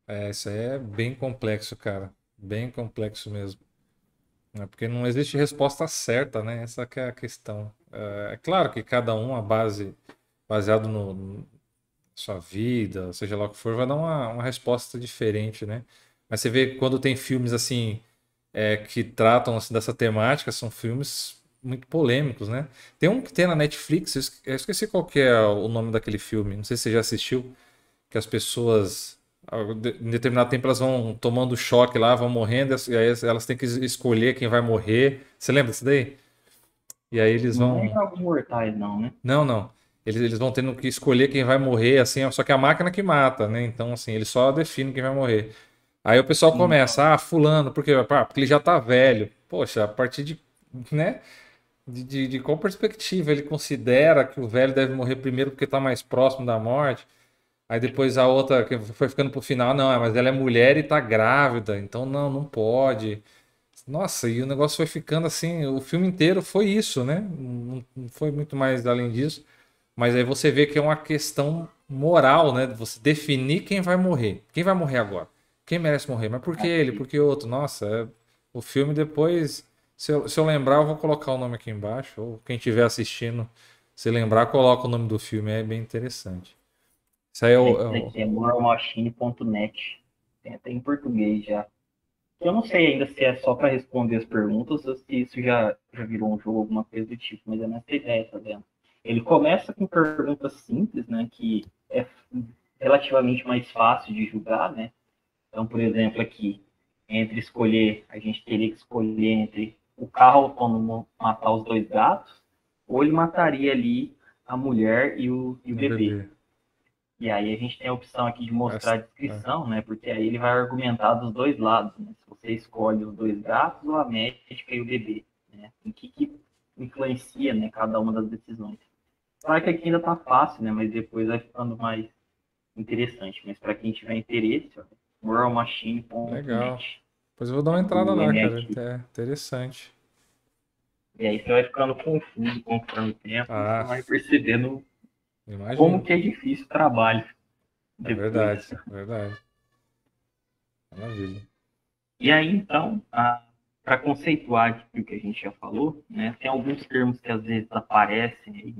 É, isso aí é bem complexo, cara. Bem complexo mesmo. Né? Porque não existe resposta certa, né? Essa que é a questão. É claro que cada um, baseado no sua vida, seja lá o que for, vai dar uma resposta diferente, né? Mas você vê que quando tem filmes assim que tratam assim, dessa temática, são filmes muito polêmicos, né? Tem um que tem na Netflix, eu esqueci qual que é o nome daquele filme, não sei se você já assistiu, que as pessoas em determinado tempo elas vão tomando choque lá, vão morrendo, e aí elas têm que escolher quem vai morrer. Você lembra disso daí? E aí eles Não é vão. jogos mortais, não, né? Não, não. Eles vão tendo que escolher quem vai morrer, assim, só que é a máquina que mata, né? Então, assim, ele só define quem vai morrer. Aí o pessoal Então, começa, fulano, por quê? Porque ele já tá velho. Poxa, a partir de, né? De qual perspectiva ele considera que o velho deve morrer primeiro porque tá mais próximo da morte? Aí depois a outra que foi ficando pro final, não, mas ela é mulher e tá grávida, então não, não pode. Nossa, e o negócio foi ficando assim, o filme inteiro foi isso, né? Não foi muito mais além disso. Mas aí você vê que é uma questão moral, né? Você definir quem vai morrer. Quem vai morrer agora? Quem merece morrer? Mas por que ele? Por que outro? Nossa, o filme depois, se eu lembrar, eu vou colocar o nome aqui embaixo. Ou quem estiver assistindo, se lembrar, coloca o nome do filme, é bem interessante. Isso aí é esse daqui é moralmachine.net. Tem até em português já. Eu não sei ainda se é só para responder as perguntas ou se isso já virou um jogo, alguma coisa do tipo, mas é nessa ideia, tá vendo? Ele começa com perguntas simples, né, que é relativamente mais fácil de julgar, né? Então, por exemplo, aqui, a gente teria que escolher entre o carro autônomo matar os dois gatos, ou ele mataria ali a mulher e o um bebê. bebê. E aí a gente tem a opção aqui de mostrar Essa- a descrição, né? Porque aí ele vai argumentar dos dois lados, né? Se você escolhe os dois gatos ou a médica e o bebê, né? Em que influencia, né, cada uma das decisões. Claro que aqui ainda tá fácil, né? Mas depois vai ficando mais interessante. Mas para quem tiver interesse, ó, Legal. worldmachine.net Pois eu vou dar uma entrada do lá, cara. MIT. É interessante. E aí você vai ficando confuso conforme o tempo e você Ah, vai percebendo como imagino. que é difícil o trabalho É depois. verdade, é verdade. Maravilha. E aí, então, para conceituar aqui o que a gente já falou, né, tem alguns termos que às vezes aparecem aí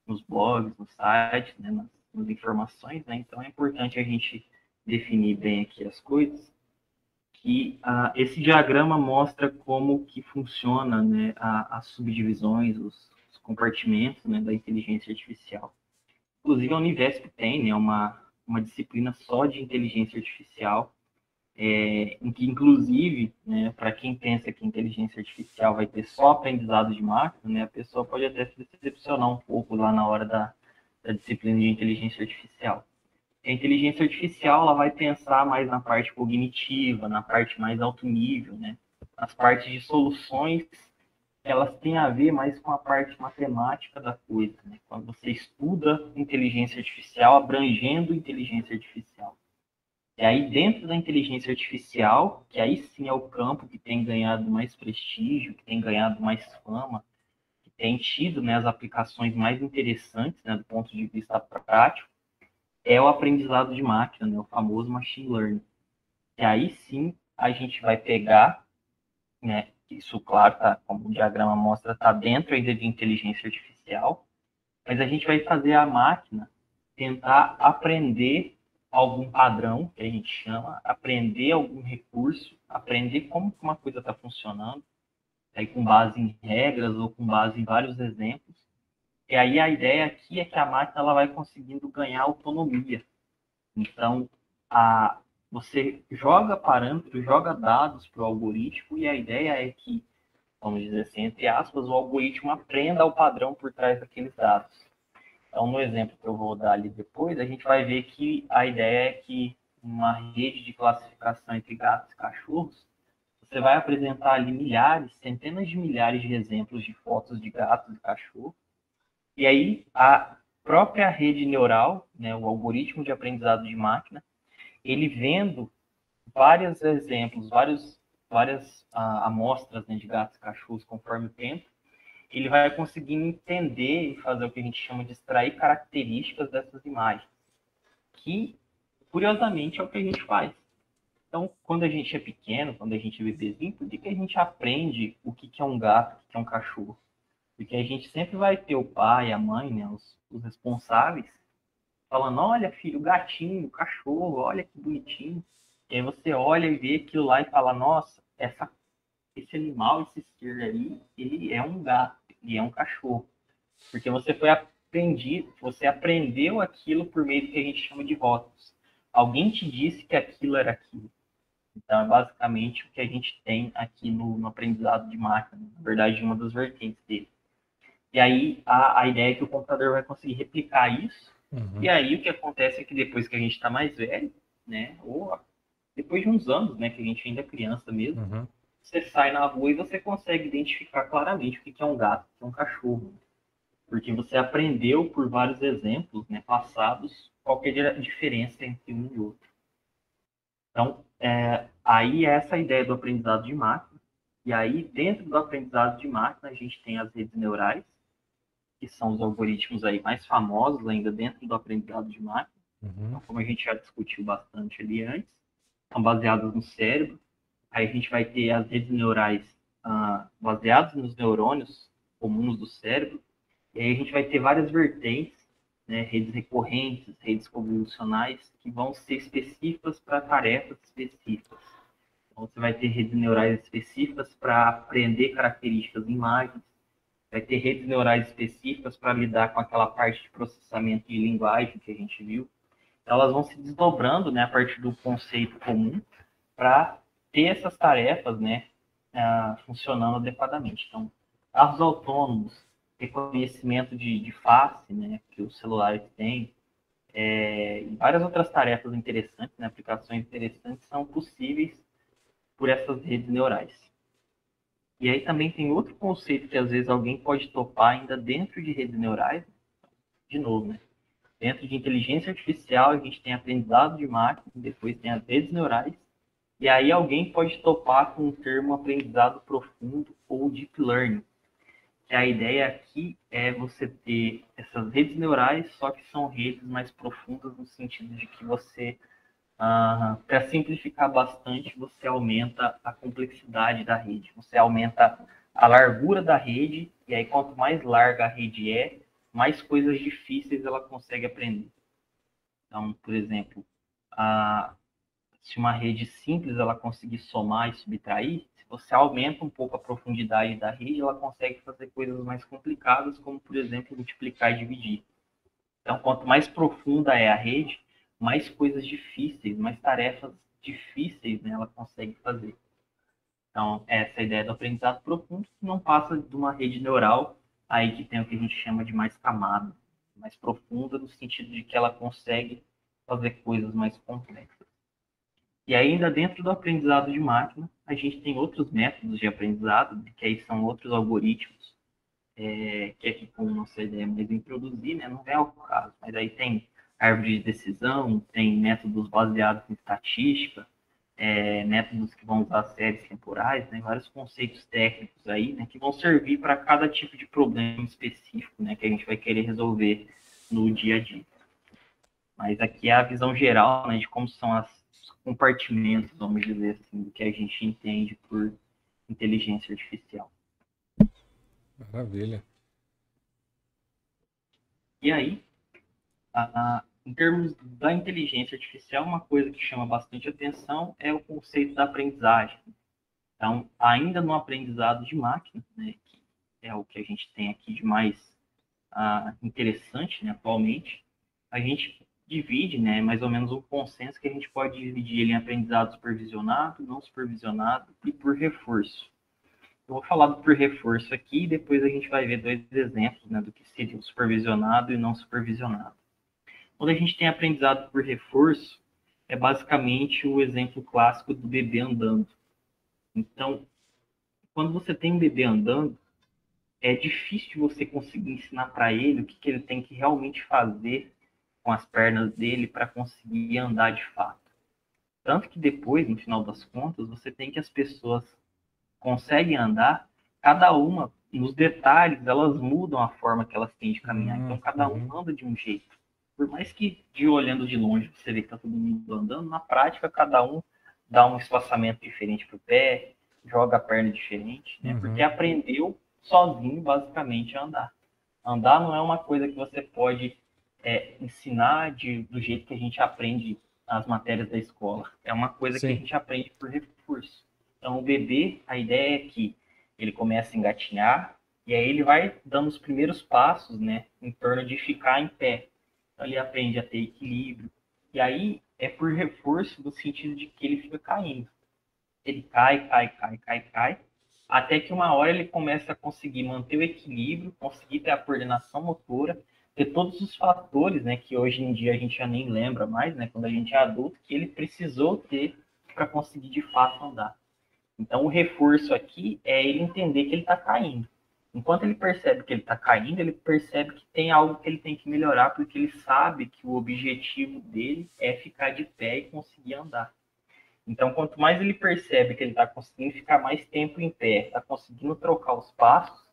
nos blogs, nos sites, né, nas informações, né? Então é importante a gente definir bem aqui as coisas. Que esse diagrama mostra como que funciona, né, as subdivisões, os compartimentos, né, da inteligência artificial. Inclusive, a Univesp tem, né, uma disciplina só de inteligência artificial, em que, inclusive, né, para quem pensa que inteligência artificial vai ter só aprendizado de máquina, né, a pessoa pode até se decepcionar um pouco lá na hora da disciplina de inteligência artificial. A inteligência artificial ela vai pensar mais na parte cognitiva, na parte mais alto nível, né? As partes de soluções, elas têm a ver mais com a parte matemática da coisa, né? Quando você estuda inteligência artificial, abrangendo inteligência artificial. E aí, dentro da inteligência artificial, que aí sim é o campo que tem ganhado mais prestígio, que tem ganhado mais fama, que tem tido, né, as aplicações mais interessantes, né, do ponto de vista prático, é o aprendizado de máquina, né, o famoso machine learning. E aí sim a gente vai pegar, né, isso claro, tá, como o diagrama mostra, está dentro ainda de inteligência artificial, mas a gente vai fazer a máquina tentar aprender algum padrão, que a gente chama, aprender algum recurso, aprender como uma coisa está funcionando, aí com base em regras ou com base em vários exemplos. E aí a ideia aqui é que a máquina ela vai conseguindo ganhar autonomia. Então, você joga parâmetros, joga dados para o algoritmo e a ideia é que, vamos dizer assim, entre aspas, o algoritmo aprenda o padrão por trás daqueles dados. Então, no exemplo que eu vou dar ali depois, a gente vai ver que a ideia é que uma rede de classificação entre gatos e cachorros, você vai apresentar ali milhares, centenas de milhares de exemplos de fotos de gatos e cachorros, e aí a própria rede neural, né, o algoritmo de aprendizado de máquina, ele vendo vários exemplos, várias amostras, né, de gatos e cachorros conforme o tempo, ele vai conseguindo entender e fazer o que a gente chama de extrair características dessas imagens, que, curiosamente, é o que a gente faz. Então, quando a gente é pequeno, quando a gente é bebezinho, por que a gente aprende o que é um gato, o que é um cachorro? Porque a gente sempre vai ter o pai, a mãe, né, os responsáveis, falando, olha, filho, gatinho, cachorro, olha que bonitinho. E aí você olha e vê aquilo lá e fala, nossa, esse animal, esse ser aí, ele é um gato, ele é um cachorro. Porque você aprendeu aquilo por meio do que a gente chama de rótulos. Alguém te disse que aquilo era aquilo. Então, é basicamente o que a gente tem aqui no aprendizado de máquina, na verdade, uma das vertentes dele. E aí, a ideia é que o computador vai conseguir replicar isso. E Uhum. aí, o que acontece é que depois que a gente está mais velho, né, ou depois de uns anos, né, que a gente ainda é criança mesmo, Uhum. você sai na rua e você consegue identificar claramente o que é um gato, o que é um cachorro. Porque você aprendeu por vários exemplos, né, passados, qual que é a diferença entre um e outro. Então, aí essa é a ideia do aprendizado de máquina. E aí, dentro do aprendizado de máquina, a gente tem as redes neurais, que são os algoritmos aí mais famosos ainda dentro do aprendizado de máquina. Uhum. Então, como a gente já discutiu bastante ali antes, são baseadas no cérebro. Aí a gente vai ter as redes neurais baseadas nos neurônios comuns do cérebro. E aí a gente vai ter várias vertentes, né, redes recorrentes, redes convolucionais, que vão ser específicas para tarefas específicas. Então, você vai ter redes neurais específicas para aprender características em imagens, vai ter redes neurais específicas para lidar com aquela parte de processamento de linguagem que a gente viu. Então, elas vão se desdobrando, né, a partir do conceito comum para ter essas tarefas, né, funcionando adequadamente. Então, carros autônomos, reconhecimento de face, né, que os celulares têm, e várias outras tarefas interessantes, né, aplicações interessantes são possíveis por essas redes neurais. E aí também tem outro conceito que às vezes alguém pode topar ainda dentro de redes neurais, de novo, né? Dentro de inteligência artificial, a gente tem aprendizado de máquina, depois tem as redes neurais, e aí alguém pode topar com o termo aprendizado profundo ou deep learning. Que a ideia aqui é você ter essas redes neurais, só que são redes mais profundas no sentido de que você, para simplificar bastante, você aumenta a complexidade da rede, você aumenta a largura da rede, e aí quanto mais larga a rede é, mais coisas difíceis ela consegue aprender. Então, por exemplo, a, se uma rede simples ela conseguir somar e subtrair, se você aumenta um pouco a profundidade da rede, ela consegue fazer coisas mais complicadas, como, por exemplo, multiplicar e dividir. Então, quanto mais profunda é a rede, mais coisas difíceis, mais tarefas difíceis, né, ela consegue fazer. Então, essa é a ideia do aprendizado profundo, que não passa de uma rede neural, aí que tem o que a gente chama de mais camada, mais profunda, no sentido de que ela consegue fazer coisas mais complexas. E ainda dentro do aprendizado de máquina, a gente tem outros métodos de aprendizado, né, que aí são outros algoritmos, que aqui com nossa ideia é mais introduzir, né, não é o caso, mas aí tem árvore de decisão, tem métodos baseados em estatística, métodos que vão usar séries temporais, né, vários conceitos técnicos aí, né, que vão servir para cada tipo de problema específico, né, que a gente vai querer resolver no dia a dia. Mas aqui é a visão geral, né, de como são os compartimentos, vamos dizer assim, do que a gente entende por inteligência artificial. Maravilha. E aí, em termos da inteligência artificial, uma coisa que chama bastante atenção é o conceito da aprendizagem. Então, ainda no aprendizado de máquina, né, que é o que a gente tem aqui de mais interessante, né, atualmente, a gente divide, né, mais ou menos um consenso que a gente pode dividir ele em aprendizado supervisionado, não supervisionado e por reforço. Eu vou falar do por reforço aqui e depois a gente vai ver dois exemplos, né, do que seria o supervisionado e não supervisionado. Quando a gente tem aprendizado por reforço, é basicamente o exemplo clássico do bebê andando. Então, quando você tem um bebê andando, é difícil você conseguir ensinar para ele o que ele tem que realmente fazer com as pernas dele para conseguir andar de fato. Tanto que depois, no final das contas, você tem que as pessoas conseguem andar, cada uma, nos detalhes, elas mudam a forma que elas têm de caminhar. Então, cada um anda de um jeito. Por mais que, de olhando de longe, você vê que está todo mundo andando, na prática, cada um dá um espaçamento diferente para o pé, joga a perna diferente, né? Porque aprendeu sozinho, basicamente, a andar. Andar não é uma coisa que você pode ensinar do jeito que a gente aprende as matérias da escola. É uma coisa que a gente aprende por reforço. Então, o bebê, a ideia é que ele começa a engatinhar e aí ele vai dando os primeiros passos, né, em torno de ficar em pé. Então, ele aprende a ter equilíbrio. E aí é por reforço no sentido de que ele fica caindo. Ele cai, até que uma hora ele começa a conseguir manter o equilíbrio, conseguir ter a coordenação motora, ter todos os fatores, né, que hoje em dia a gente já nem lembra mais, né, quando a gente é adulto, que ele precisou ter para conseguir de fato andar. Então, o reforço aqui é ele entender que ele está caindo. Enquanto ele percebe que ele está caindo, ele percebe que tem algo que ele tem que melhorar, porque ele sabe que o objetivo dele é ficar de pé e conseguir andar. Então, quanto mais ele percebe que ele está conseguindo ficar mais tempo em pé, está conseguindo trocar os passos,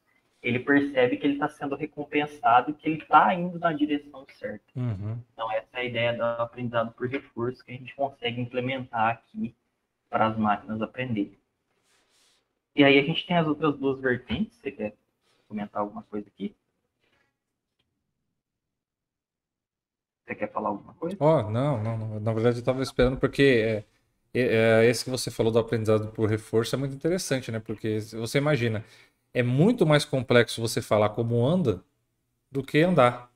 ele percebe que ele está sendo recompensado e que ele está indo na direção certa. Então, essa é a ideia do aprendizado por reforço que a gente consegue implementar aqui para as máquinas aprenderem. E aí a gente tem as outras duas vertentes. Você quer comentar alguma coisa aqui? Você quer falar alguma coisa? Não. Na verdade, eu estava esperando porque esse que você falou do aprendizado por reforço é muito interessante, né? Porque você imagina, é muito mais complexo você falar como anda do que andar.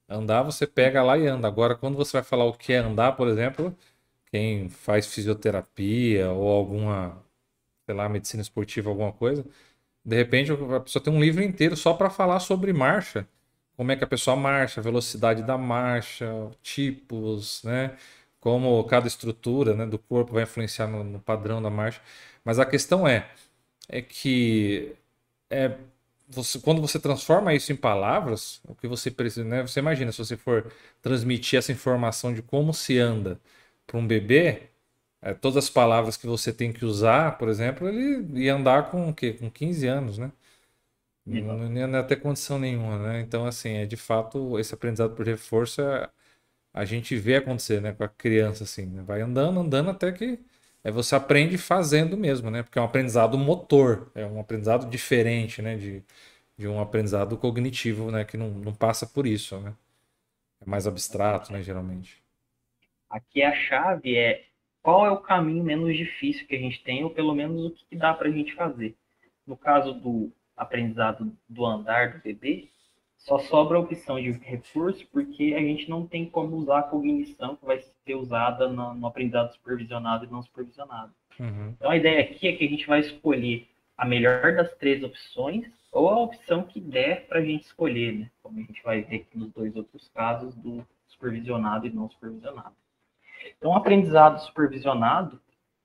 Andar, você pega lá e anda. Agora, quando você vai falar o que é andar, por exemplo, quem faz fisioterapia ou alguma, sei lá, medicina esportiva, alguma coisa, de repente a pessoa tem um livro inteiro só para falar sobre marcha. Como é que a pessoa marcha, a velocidade da marcha, tipos, né? Como cada estrutura, né, do corpo vai influenciar no padrão da marcha. Mas a questão é que é, quando você transforma isso em palavras, o que você precisa, né? Você imagina, se você for transmitir essa informação de como se anda para um bebê, todas as palavras que você tem que usar, por exemplo, ele ia andar com o quê? Com 15 anos, né? Exato. Não ia ter condição nenhuma, né? Então, assim, de fato, esse aprendizado por reforço a gente vê acontecer, né? Com a criança, assim, né? Vai andando, andando até que você aprende fazendo mesmo, né? Porque é um aprendizado motor, é um aprendizado diferente, né? De um aprendizado cognitivo, né? Que não passa por isso, né? É mais abstrato, né? Geralmente. Aqui a chave é qual é o caminho menos difícil que a gente tem, ou pelo menos o que dá para a gente fazer. No caso do aprendizado do andar do bebê, só sobra a opção de recurso porque a gente não tem como usar a cognição que vai ser usada no aprendizado supervisionado e não supervisionado. Uhum. Então a ideia aqui é que a gente vai escolher a melhor das três opções ou a opção que der para a gente escolher, né? Como a gente vai ver aqui nos dois outros casos do supervisionado e não supervisionado. Então, o aprendizado supervisionado,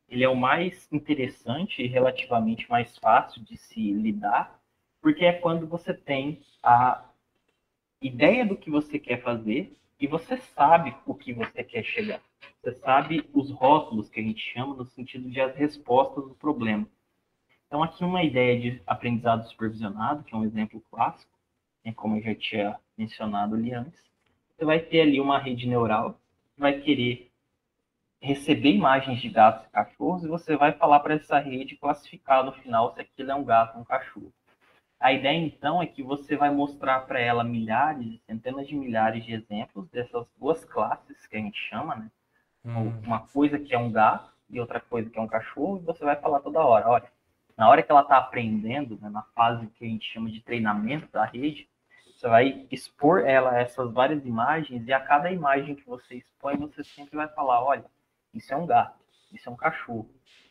ele é o mais interessante e relativamente mais fácil de se lidar, porque é quando você tem a ideia do que você quer fazer e você sabe o que você quer chegar. Você sabe os rótulos que a gente chama no sentido de as respostas do problema. Então, aqui uma ideia de aprendizado supervisionado, que é um exemplo clássico, né, como eu já tinha mencionado ali antes, você vai ter ali uma rede neural que vai querer receber imagens de gatos e cachorros e você vai falar para essa rede classificar no final se aquilo é um gato ou um cachorro. A ideia, então, é que você vai mostrar para ela milhares, centenas de milhares de exemplos dessas duas classes que a gente chama, né? Hum. Uma coisa que é um gato e outra coisa que é um cachorro, e você vai falar toda hora, olha, na hora que ela está aprendendo, né, na fase que a gente chama de treinamento da rede, você vai expor ela a essas várias imagens e a cada imagem que você expõe, você sempre vai falar, olha, isso é um gato, isso é um cachorro.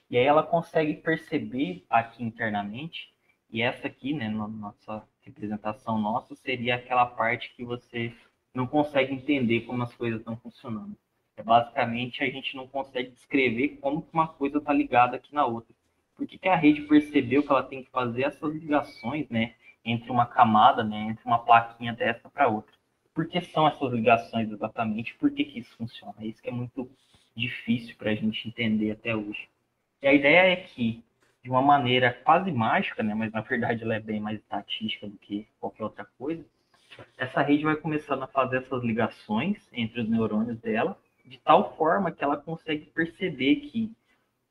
E aí ela consegue perceber aqui internamente, e essa aqui, né, na nossa representação nossa, seria aquela parte que você não consegue entender como as coisas estão funcionando. É basicamente a gente não consegue descrever como uma coisa está ligada aqui na outra. Por que a rede percebeu que ela tem que fazer essas ligações, né, entre uma camada, né, entre uma plaquinha dessa para outra? Por que são essas ligações exatamente? Por que isso funciona? Isso que é muito difícil para a gente entender até hoje. E a ideia é que, de uma maneira quase mágica, né, mas na verdade ela é bem mais estatística do que qualquer outra coisa, essa rede vai começando a fazer essas ligações entre os neurônios dela, de tal forma que ela consegue perceber que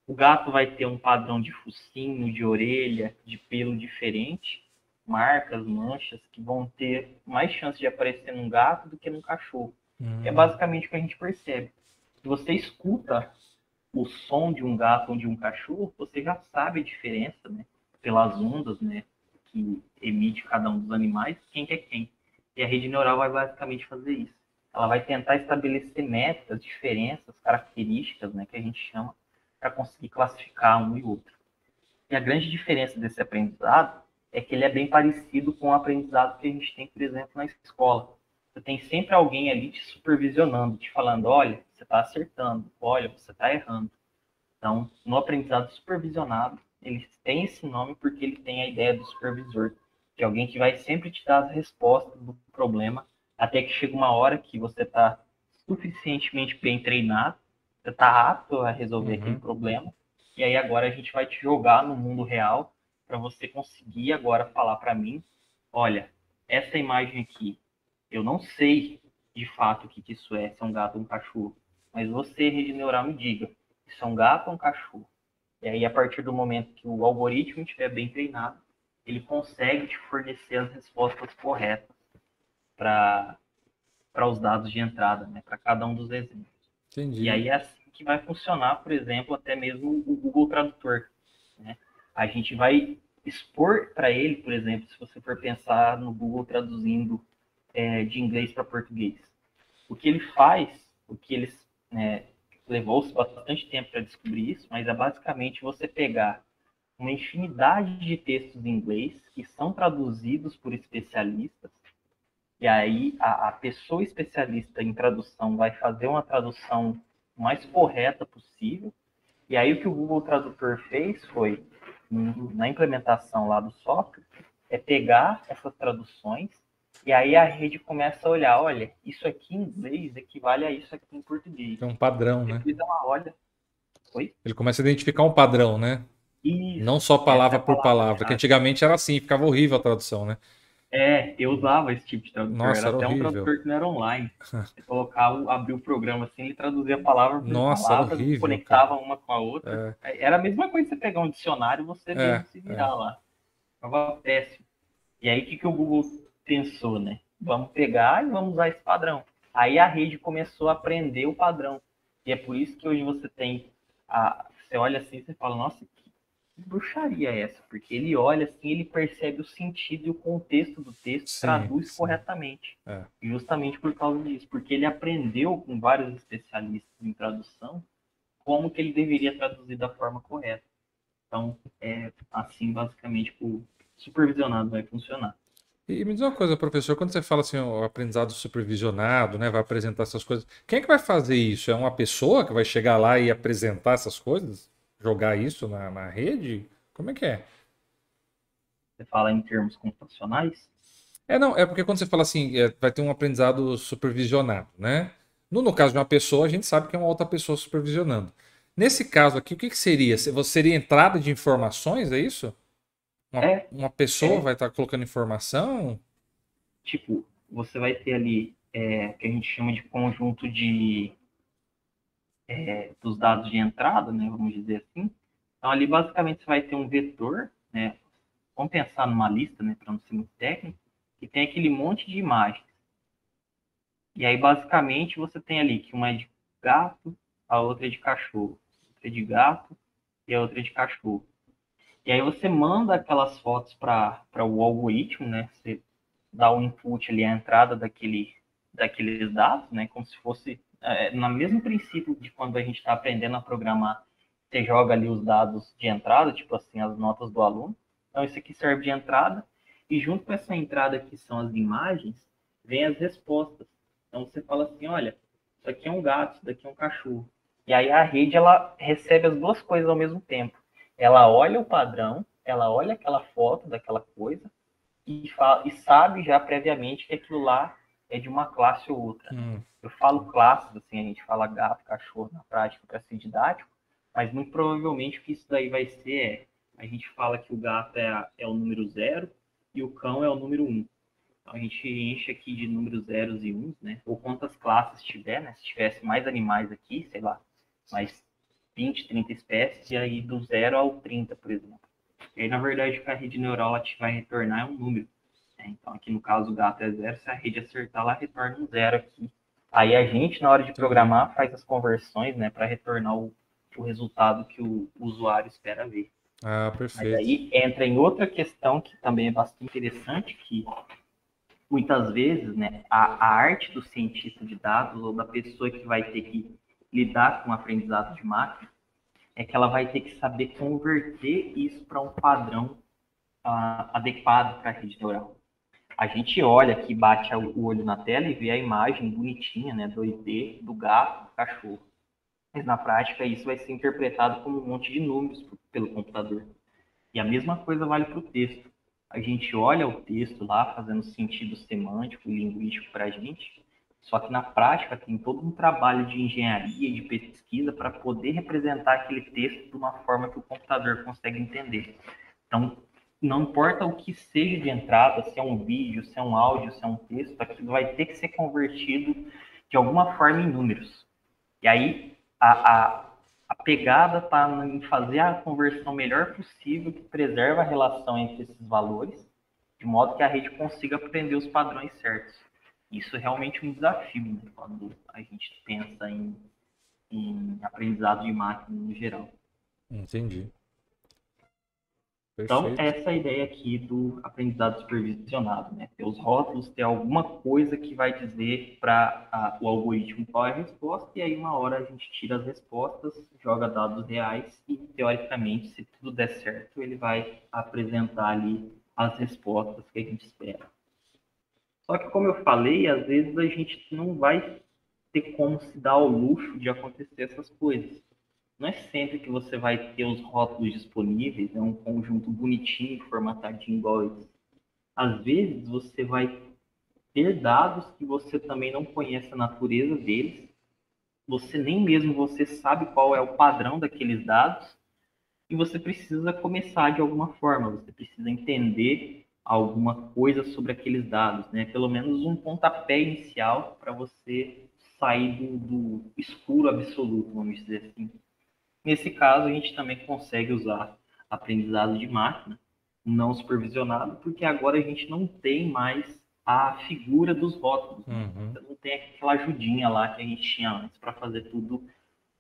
o gato vai ter um padrão de focinho, de orelha, de pelo diferente, marcas, manchas, que vão ter mais chance de aparecer num gato do que num cachorro. É Hum. basicamente o que a gente percebe. Se você escuta o som de um gato ou de um cachorro, você já sabe a diferença, né? Pelas ondas, né? Que emite cada um dos animais, quem que é quem. E a rede neural vai basicamente fazer isso. Ela vai tentar estabelecer metas, diferenças, características, né? Que a gente chama, para conseguir classificar um e outro. E a grande diferença desse aprendizado é que ele é bem parecido com o aprendizado que a gente tem, por exemplo, na escola. Você tem sempre alguém ali te supervisionando, te falando, olha, você está acertando, olha, você está errando. Então, no aprendizado supervisionado, ele tem esse nome porque ele tem a ideia do supervisor, que é alguém que vai sempre te dar as respostas do problema, até que chega uma hora que você está suficientemente bem treinado, você está apto a resolver aquele Uhum. problema, e aí agora a gente vai te jogar no mundo real para você conseguir agora falar para mim, olha, essa imagem aqui, eu não sei de fato o que isso é, se é um gato ou um cachorro, mas você, rede neural, me diga, isso é um gato ou um cachorro? E aí, a partir do momento que o algoritmo estiver bem treinado, ele consegue te fornecer as respostas corretas para os dados de entrada, né, para cada um dos exemplos. E Entendi. aí é assim que vai funcionar, por exemplo, até mesmo o Google Tradutor. Né? A gente vai expor para ele, por exemplo, se você for pensar no Google traduzindo de inglês para português. O que ele faz, o que eles levou bastante tempo para descobrir isso, mas é basicamente você pegar uma infinidade de textos em inglês que são traduzidos por especialistas, e aí a pessoa especialista em tradução vai fazer uma tradução mais correta possível, e aí o que o Google Tradutor fez foi, na implementação lá do software, é pegar essas traduções e aí a rede começa a olhar, olha, isso aqui em inglês equivale a isso aqui em português. Tem um padrão, né? Depois ela olha, oi? Ele começa a identificar um padrão, né? Não Isso, só essa é palavra a por palavra, que palavra-chave. antigamente era assim, ficava horrível a tradução, né? Eu usava esse tipo de tradutor, Nossa, era era até um horrível. tradutor que não era online. Você colocava, abria o programa assim, ele traduzia palavra por Nossa, era palavra, horrível, cara. conectava uma com a outra. Era a mesma coisa que você pegar um dicionário e você mesmo se É. virar lá. Ficava péssimo. E aí, o que o Google pensou, né? Vamos pegar e vamos usar esse padrão. Aí a rede começou a aprender o padrão. E é por isso que hoje você tem. Você olha assim e você fala, nossa, que bruxaria é essa? Porque ele olha assim, ele percebe o sentido e o contexto do texto, Sim, traduz sim. corretamente. É. Justamente por causa disso. Porque ele aprendeu com vários especialistas em tradução como que ele deveria traduzir da forma correta. Então, é assim, basicamente, que o supervisionado vai funcionar. E me diz uma coisa, professor, quando você fala assim, o aprendizado supervisionado, né, vai apresentar essas coisas, quem é que vai fazer isso? É uma pessoa que vai chegar lá e apresentar essas coisas? Jogar isso na rede? Como é que é? Você fala em termos computacionais? Não, é porque quando você fala assim, vai ter um aprendizado supervisionado, né? No caso de uma pessoa, a gente sabe que é uma outra pessoa supervisionando. Nesse caso aqui, o que seria? Seria entrada de informações, é isso? É, Uma pessoa é. vai estar colocando informação? Tipo, você vai ter ali que a gente chama de conjunto dos dados de entrada, né? Vamos dizer assim. Então, ali basicamente você vai ter um vetor, né? Vamos pensar numa lista, né? Para não ser muito técnico, que tem aquele monte de imagens. E aí, basicamente, você tem ali que uma é de gato, a outra é de cachorro. Outra é de gato e a outra é de cachorro. E aí você manda aquelas fotos para o algoritmo, né? Você dá o input ali, a entrada daqueles dados, né? Como se fosse no mesmo princípio de quando a gente está aprendendo a programar. Você joga ali os dados de entrada, tipo assim, as notas do aluno. Então, isso aqui serve de entrada. E junto com essa entrada que são as imagens, vem as respostas. Então, você fala assim, olha, isso aqui é um gato, isso daqui é um cachorro. E aí a rede, ela recebe as duas coisas ao mesmo tempo. Ela olha o padrão, ela olha aquela foto daquela coisa e sabe já previamente que aquilo lá é de uma classe ou outra. Né? Hum, Eu falo classes, assim, a gente fala gato, cachorro na prática para ser didático, mas muito provavelmente o que isso daí vai ser a gente fala que o gato é o número 0 e o cão é o número 1. Então a gente enche aqui de números zeros e uns, né? Ou quantas classes tiver, né? Se tivesse mais animais aqui, sei lá, mais 20, 30 espécies, e aí do 0 ao 30, por exemplo. E aí, na verdade, o que a rede neural vai retornar é um número. Né? Então, aqui no caso, o gato é 0. Se a rede acertar, ela retorna um 0 aqui. Aí a gente, na hora de entendi. programar, faz as conversões, né, para retornar o resultado que o usuário espera ver. Ah, Mas perfeito. aí entra em outra questão que também é bastante interessante, que muitas vezes, né, a arte do cientista de dados ou da pessoa que vai ter que lidar com o aprendizado de máquina é que ela vai ter que saber converter isso para um padrão adequado para a rede neural. A gente olha aqui, bate o olho na tela e vê a imagem bonitinha, né, 2D, do gato, do cachorro. Mas na prática isso vai ser interpretado como um monte de números pelo computador. E a mesma coisa vale para o texto. A gente olha o texto lá, fazendo sentido semântico e linguístico para a gente, só que na prática tem todo um trabalho de engenharia e de pesquisa para poder representar aquele texto de uma forma que o computador consegue entender. Então, não importa o que seja de entrada, se é um vídeo, se é um áudio, se é um texto, aquilo vai ter que ser convertido de alguma forma em números. E aí, a pegada está em fazer a conversão melhor possível, que preserva a relação entre esses valores, de modo que a rede consiga aprender os padrões certos. Isso é realmente um desafio, né, quando a gente pensa em aprendizado de máquina no geral. Entendi. Então, Perfeito. essa é a ideia aqui do aprendizado supervisionado, né? Ter os rótulos, ter alguma coisa que vai dizer para o algoritmo qual é a resposta, e aí uma hora a gente tira as respostas, joga dados reais e, teoricamente, se tudo der certo, ele vai apresentar ali as respostas que a gente espera. Só que, como eu falei, às vezes a gente não vai ter como se dar ao luxo de acontecer essas coisas. Não é sempre que você vai ter os rótulos disponíveis, é um conjunto bonitinho, formatadinho igual esse. Às vezes você vai ter dados que você também não conhece a natureza deles, você nem mesmo você sabe qual é o padrão daqueles dados, e você precisa começar de alguma forma, você precisa entender alguma coisa sobre aqueles dados, né? Pelo menos um pontapé inicial para você sair do escuro absoluto, vamos dizer assim. Nesse caso, a gente também consegue usar aprendizado de máquina não supervisionado, porque agora a gente não tem mais a figura dos rótulos, né? Uhum. Você não tem aquela ajudinha lá que a gente tinha antes para fazer tudo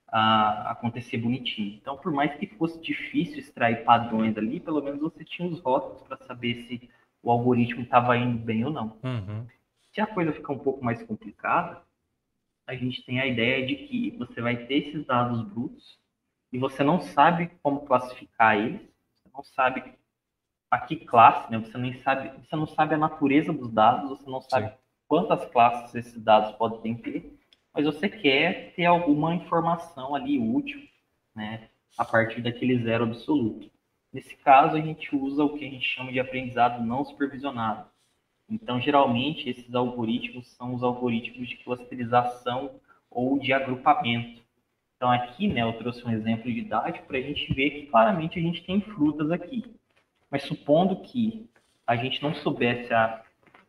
acontecer bonitinho. Então, por mais que fosse difícil extrair padrões ali, pelo menos você tinha os rótulos para saber se o algoritmo estava indo bem ou não. Uhum. Se a coisa ficar um pouco mais complicada, a gente tem a ideia de que você vai ter esses dados brutos e você não sabe como classificar eles, você não sabe a que classe, né? Você não sabe a natureza dos dados, você não Sim. sabe quantas classes esses dados podem ter, mas você quer ter alguma informação ali útil, né? A partir daquele zero absoluto. Nesse caso, a gente usa o que a gente chama de aprendizado não supervisionado. Então, geralmente, esses algoritmos são os algoritmos de clusterização ou de agrupamento. Então, aqui, né, eu trouxe um exemplo didático para a gente ver que claramente a gente tem frutas aqui. Mas supondo que a gente não soubesse a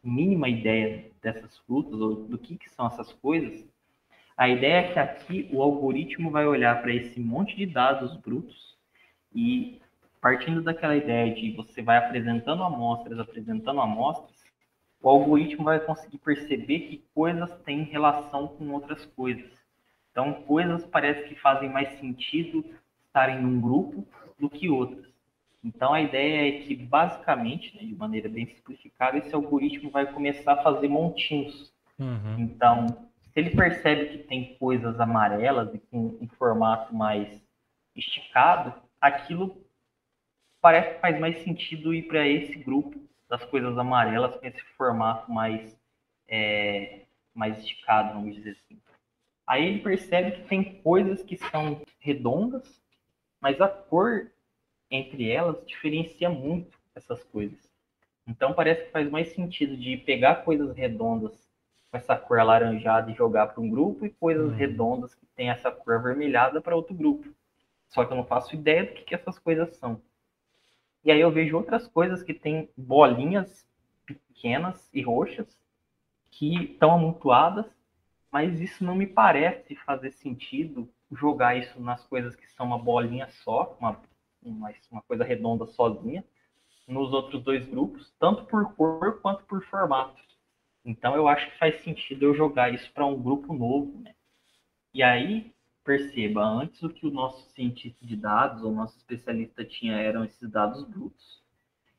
mínima ideia dessas frutas ou do que são essas coisas, a ideia é que aqui o algoritmo vai olhar para esse monte de dados brutos e, partindo daquela ideia de você vai apresentando amostras, o algoritmo vai conseguir perceber que coisas têm relação com outras coisas. Então, coisas parece que fazem mais sentido estarem num grupo do que outras. Então, a ideia é que, basicamente, né, de maneira bem simplificada, esse algoritmo vai começar a fazer montinhos. Uhum. Então, se ele percebe que tem coisas amarelas e com um formato mais esticado, aquilo parece que faz mais sentido ir para esse grupo das coisas amarelas com esse formato mais esticado, vamos dizer assim. Aí ele percebe que tem coisas que são redondas, mas a cor entre elas diferencia muito essas coisas. Então parece que faz mais sentido de pegar coisas redondas com essa cor alaranjada e jogar para um grupo e coisas Uhum. redondas que tem essa cor avermelhada para outro grupo. Só que eu não faço ideia do que essas coisas são. E aí eu vejo outras coisas que têm bolinhas pequenas e roxas que estão amontoadas, mas isso não me parece fazer sentido jogar isso nas coisas que são uma bolinha só, uma coisa redonda sozinha, nos outros dois grupos, tanto por cor quanto por formato. Então eu acho que faz sentido eu jogar isso para um grupo novo, né? E aí, perceba, antes o que o nosso cientista de dados, ou nosso especialista tinha eram esses dados brutos.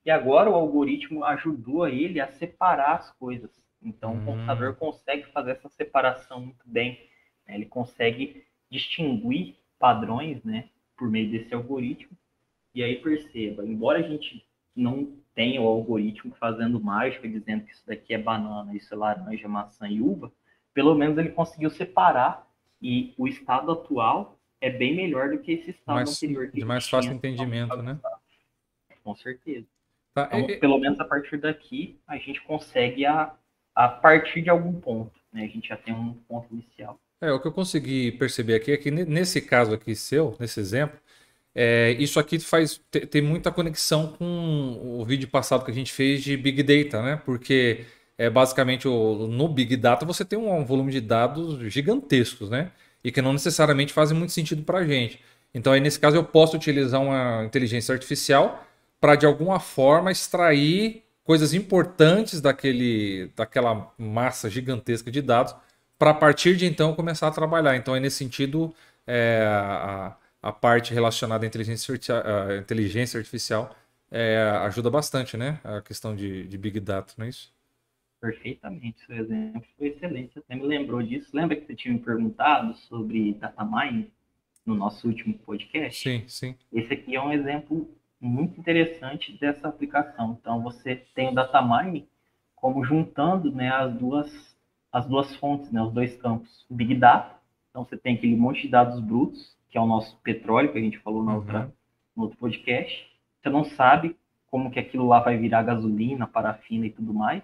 E agora o algoritmo ajudou ele a separar as coisas. Então o computador Uhum. consegue fazer essa separação muito bem, né? Ele consegue distinguir padrões, né, por meio desse algoritmo. E aí perceba, embora a gente não tenha o algoritmo fazendo mágica, dizendo que isso daqui é banana, isso é laranja, maçã e uva, pelo menos ele conseguiu separar e o estado atual é bem melhor do que esse estado Mais, anterior que de a mais gente fácil tinha, entendimento, né? com certeza. Tá. Então, pelo menos a partir daqui, a gente consegue a partir de algum ponto, né? A gente já tem um ponto inicial. O que eu consegui perceber aqui é que nesse caso aqui seu, nesse exemplo, isso aqui tem muita conexão com o vídeo passado que a gente fez de Big Data, né? Porque basicamente no Big Data você tem um volume de dados gigantescos, né? E que não necessariamente fazem muito sentido para a gente. Então aí nesse caso eu posso utilizar uma inteligência artificial para de alguma forma extrair coisas importantes daquela massa gigantesca de dados para a partir de então começar a trabalhar. Então aí nesse sentido a parte relacionada à inteligência artificial ajuda bastante, né? A questão de Big Data, não é isso? Perfeitamente, seu exemplo foi excelente. Você até me lembrou disso. Lembra que você tinha me perguntado sobre data mining no nosso último podcast? Sim, sim. Esse aqui é um exemplo muito interessante dessa aplicação. Então, você tem o data mining como juntando, né, as duas fontes, né, os dois campos. O Big Data, então você tem aquele monte de dados brutos, que é o nosso petróleo, que a gente falou Uhum. no outro podcast. Você não sabe como que aquilo lá vai virar gasolina, parafina e tudo mais.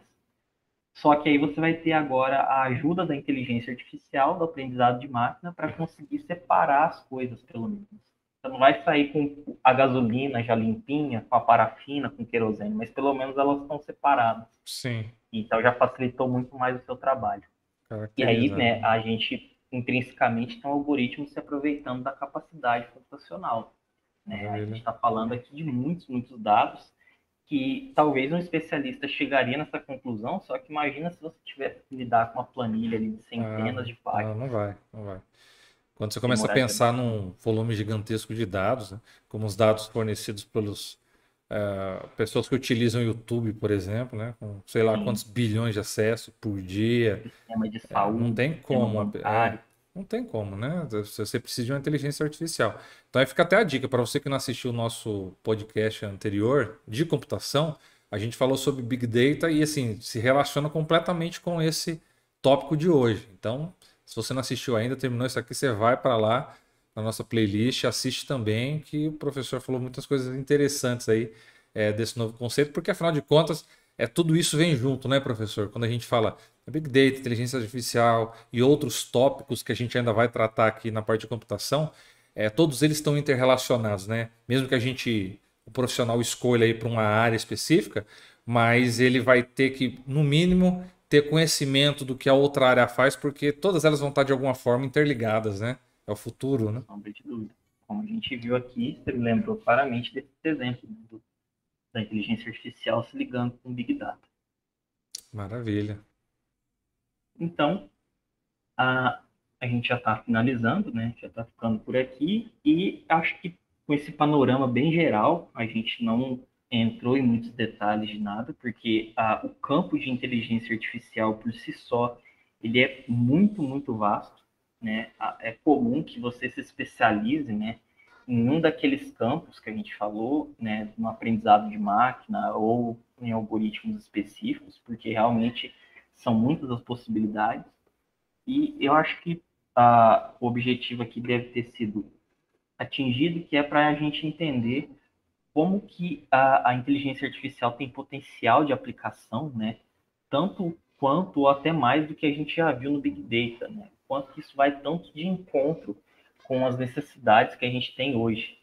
Só que aí você vai ter agora a ajuda da inteligência artificial, do aprendizado de máquina, para conseguir separar as coisas, pelo menos. Você não vai sair com a gasolina já limpinha, com a parafina, com querosene, mas pelo menos elas estão separadas. Sim, Então já facilitou muito mais o seu trabalho. E aí, caracterizado. né, a gente intrinsecamente tem um algoritmo se aproveitando da capacidade computacional. Né? A gente Maravilha. está falando aqui de muitos, muitos dados que talvez um especialista chegaria nessa conclusão, só que imagina se você tivesse que lidar com uma planilha ali de Ah, centenas de não, páginas, não vai, não vai. Quando você começa a demoraria pensar bastante. num volume gigantesco de dados, né, como os dados fornecidos pelos pessoas que utilizam o YouTube, por exemplo, né, com sei lá quantos Sim, bilhões de acessos por dia, sistema de não saúde, tem sistema como, bancário. não tem como, né? Você precisa de uma inteligência artificial. Então aí fica até a dica para você que não assistiu o nosso podcast anterior de computação, a gente falou sobre Big Data e assim, se relaciona completamente com esse tópico de hoje. Então, se você não assistiu ainda, terminou isso aqui, você vai para lá na nossa playlist, assiste também, que o professor falou muitas coisas interessantes aí desse novo conceito, porque afinal de contas, tudo isso vem junto, né, professor? Quando a gente fala Big Data, inteligência artificial e outros tópicos que a gente ainda vai tratar aqui na parte de computação, todos eles estão interrelacionados, né? Mesmo que o profissional escolha ir para uma área específica, mas ele vai ter que, no mínimo, ter conhecimento do que a outra área faz, porque todas elas vão estar de alguma forma interligadas, né? É o futuro, Sem né? sombra de dúvida. Como a gente viu aqui, você me lembrou claramente desse exemplo, né, da inteligência artificial se ligando com o Big Data. Maravilha. Então, a, a gente já está finalizando, né? Já está ficando por aqui e acho que com esse panorama bem geral, a gente não entrou em muitos detalhes de nada, porque o campo de inteligência artificial por si só, ele é muito, muito vasto, né? É comum que você se especialize, né, em um daqueles campos que a gente falou, né, no aprendizado de máquina ou em algoritmos específicos, porque realmente são muitas as possibilidades. E eu acho que o objetivo aqui deve ter sido atingido, que é para a gente entender como que a inteligência artificial tem potencial de aplicação, né? Tanto quanto ou até mais do que a gente já viu no Big Data, né? Quanto que isso vai tanto de encontro com as necessidades que a gente tem hoje.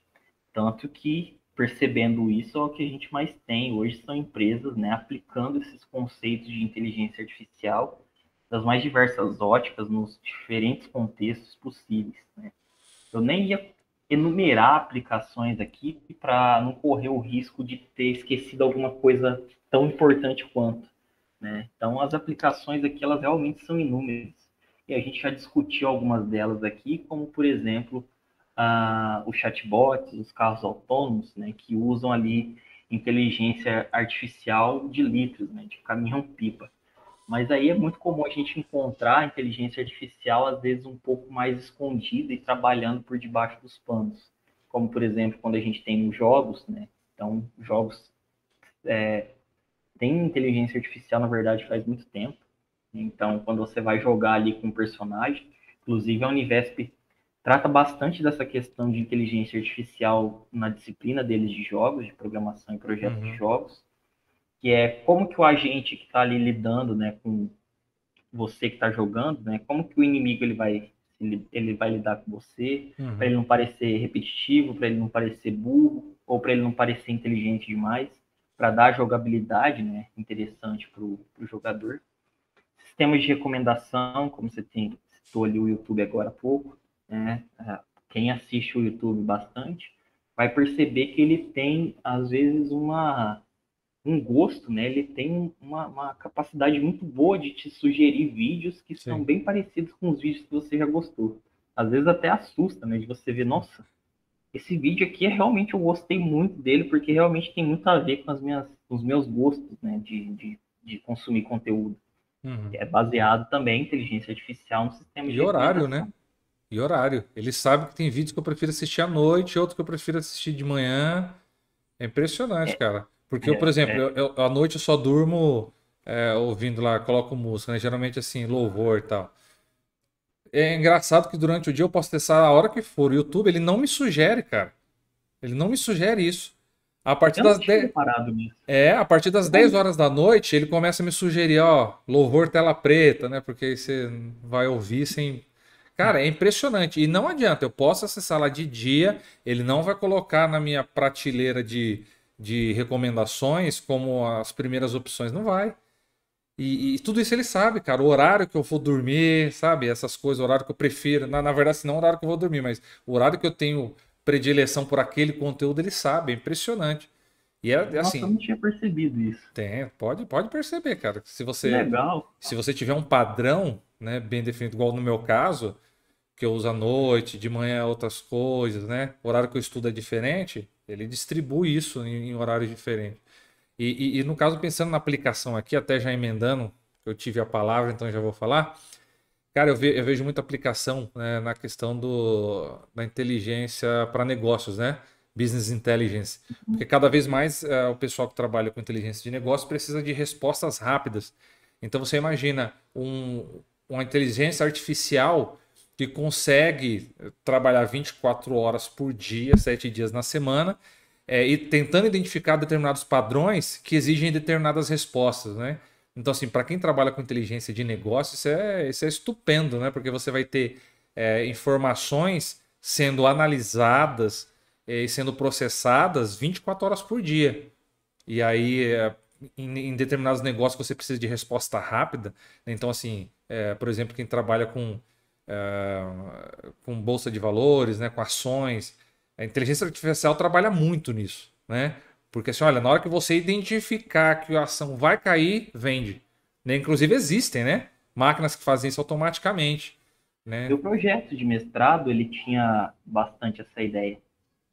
Tanto que, percebendo isso, é o que a gente mais tem hoje são empresas, né, aplicando esses conceitos de inteligência artificial das mais diversas óticas, nos diferentes contextos possíveis. Né? Eu nem ia enumerar aplicações aqui para não correr o risco de ter esquecido alguma coisa tão importante quanto. Né? Então, as aplicações aqui, elas realmente são inúmeras. E a gente já discutiu algumas delas aqui, como, por exemplo, os chatbots, os carros autônomos, né, que usam ali inteligência artificial de litros, né, de caminhão-pipa. Mas aí é muito comum a gente encontrar a inteligência artificial, às vezes, um pouco mais escondida e trabalhando por debaixo dos panos. Como, por exemplo, quando a gente tem os jogos, né? Então, jogos têm inteligência artificial, na verdade, faz muito tempo. Então, quando você vai jogar ali com um personagem, inclusive a Univesp trata bastante dessa questão de inteligência artificial na disciplina deles de jogos, de programação e projetos de Uhum. jogos, que é como que o agente que está ali lidando, né, com você que está jogando, né? Como que o inimigo ele vai lidar com você, para ele Uhum. não parecer repetitivo, para ele não parecer burro, ou para ele não parecer inteligente demais, para dar jogabilidade, né, interessante para o jogador. Sistemas de recomendação, como você citou ali o YouTube agora há pouco, né? Quem assiste o YouTube bastante vai perceber que ele tem, às vezes, um gosto, né? Ele tem uma capacidade muito boa de te sugerir vídeos que são Sim. bem parecidos com os vídeos que você já gostou. Às vezes até assusta, né? De você ver, nossa, esse vídeo aqui realmente eu gostei muito dele, porque realmente tem muito a ver com com os meus gostos, né? De consumir conteúdo. Uhum. É baseado também em inteligência artificial no sistema de E horário, né? recomendação. E horário. Ele sabe que tem vídeos que eu prefiro assistir à noite, outros que eu prefiro assistir de manhã. É impressionante, É, cara. Porque eu, por é, exemplo, é, à noite eu só durmo ouvindo lá, coloco música, né? Geralmente assim, louvor e tal. É engraçado que durante o dia eu posso testar a hora que for. O YouTube, ele não me sugere, cara. Ele não me sugere isso. A partir Eu não das tinha 10, reparado nisso. a partir das 10 horas da noite, ele começa a me sugerir, ó, louvor tela preta, né? Porque aí você vai ouvir sem. Cara, é impressionante. E não adianta, eu posso acessar lá de dia, ele não vai colocar na minha prateleira de recomendações como as primeiras opções, não vai. E tudo isso ele sabe, cara. O horário que eu vou dormir, sabe? Essas coisas, o horário que eu prefiro. Na verdade, assim, não o horário que eu vou dormir, mas o horário que eu tenho predileção por aquele conteúdo, ele sabe. É impressionante. E é Nossa, eu assim, não tinha percebido isso. pode perceber, cara. Se Que você, legal. se você tiver um padrão, né, bem definido, igual no meu caso, que eu uso à noite, de manhã outras coisas, né? O horário que eu estudo é diferente, ele distribui isso em horários diferentes. E no caso, pensando na aplicação aqui, até já emendando, eu tive a palavra, então já vou falar. Cara, eu vejo muita aplicação, né, na questão da inteligência para negócios, né? Business intelligence. Porque cada vez mais o pessoal que trabalha com inteligência de negócio precisa de respostas rápidas. Então você imagina uma inteligência artificial que consegue trabalhar 24 horas por dia, 7 dias na semana, e tentando identificar determinados padrões que exigem determinadas respostas, né? Então, assim, para quem trabalha com inteligência de negócio, isso é estupendo, né? Porque você vai ter informações sendo analisadas e sendo processadas 24 horas por dia. E aí, em determinados negócios, você precisa de resposta rápida. Então, assim, por exemplo, quem trabalha com bolsa de valores, né, com ações, a inteligência artificial trabalha muito nisso, né? Porque assim, olha, na hora que você identificar que a ação vai cair, vende. Né? Inclusive existem, né? Máquinas que fazem isso automaticamente, né? Meu projeto de mestrado, ele tinha bastante essa ideia.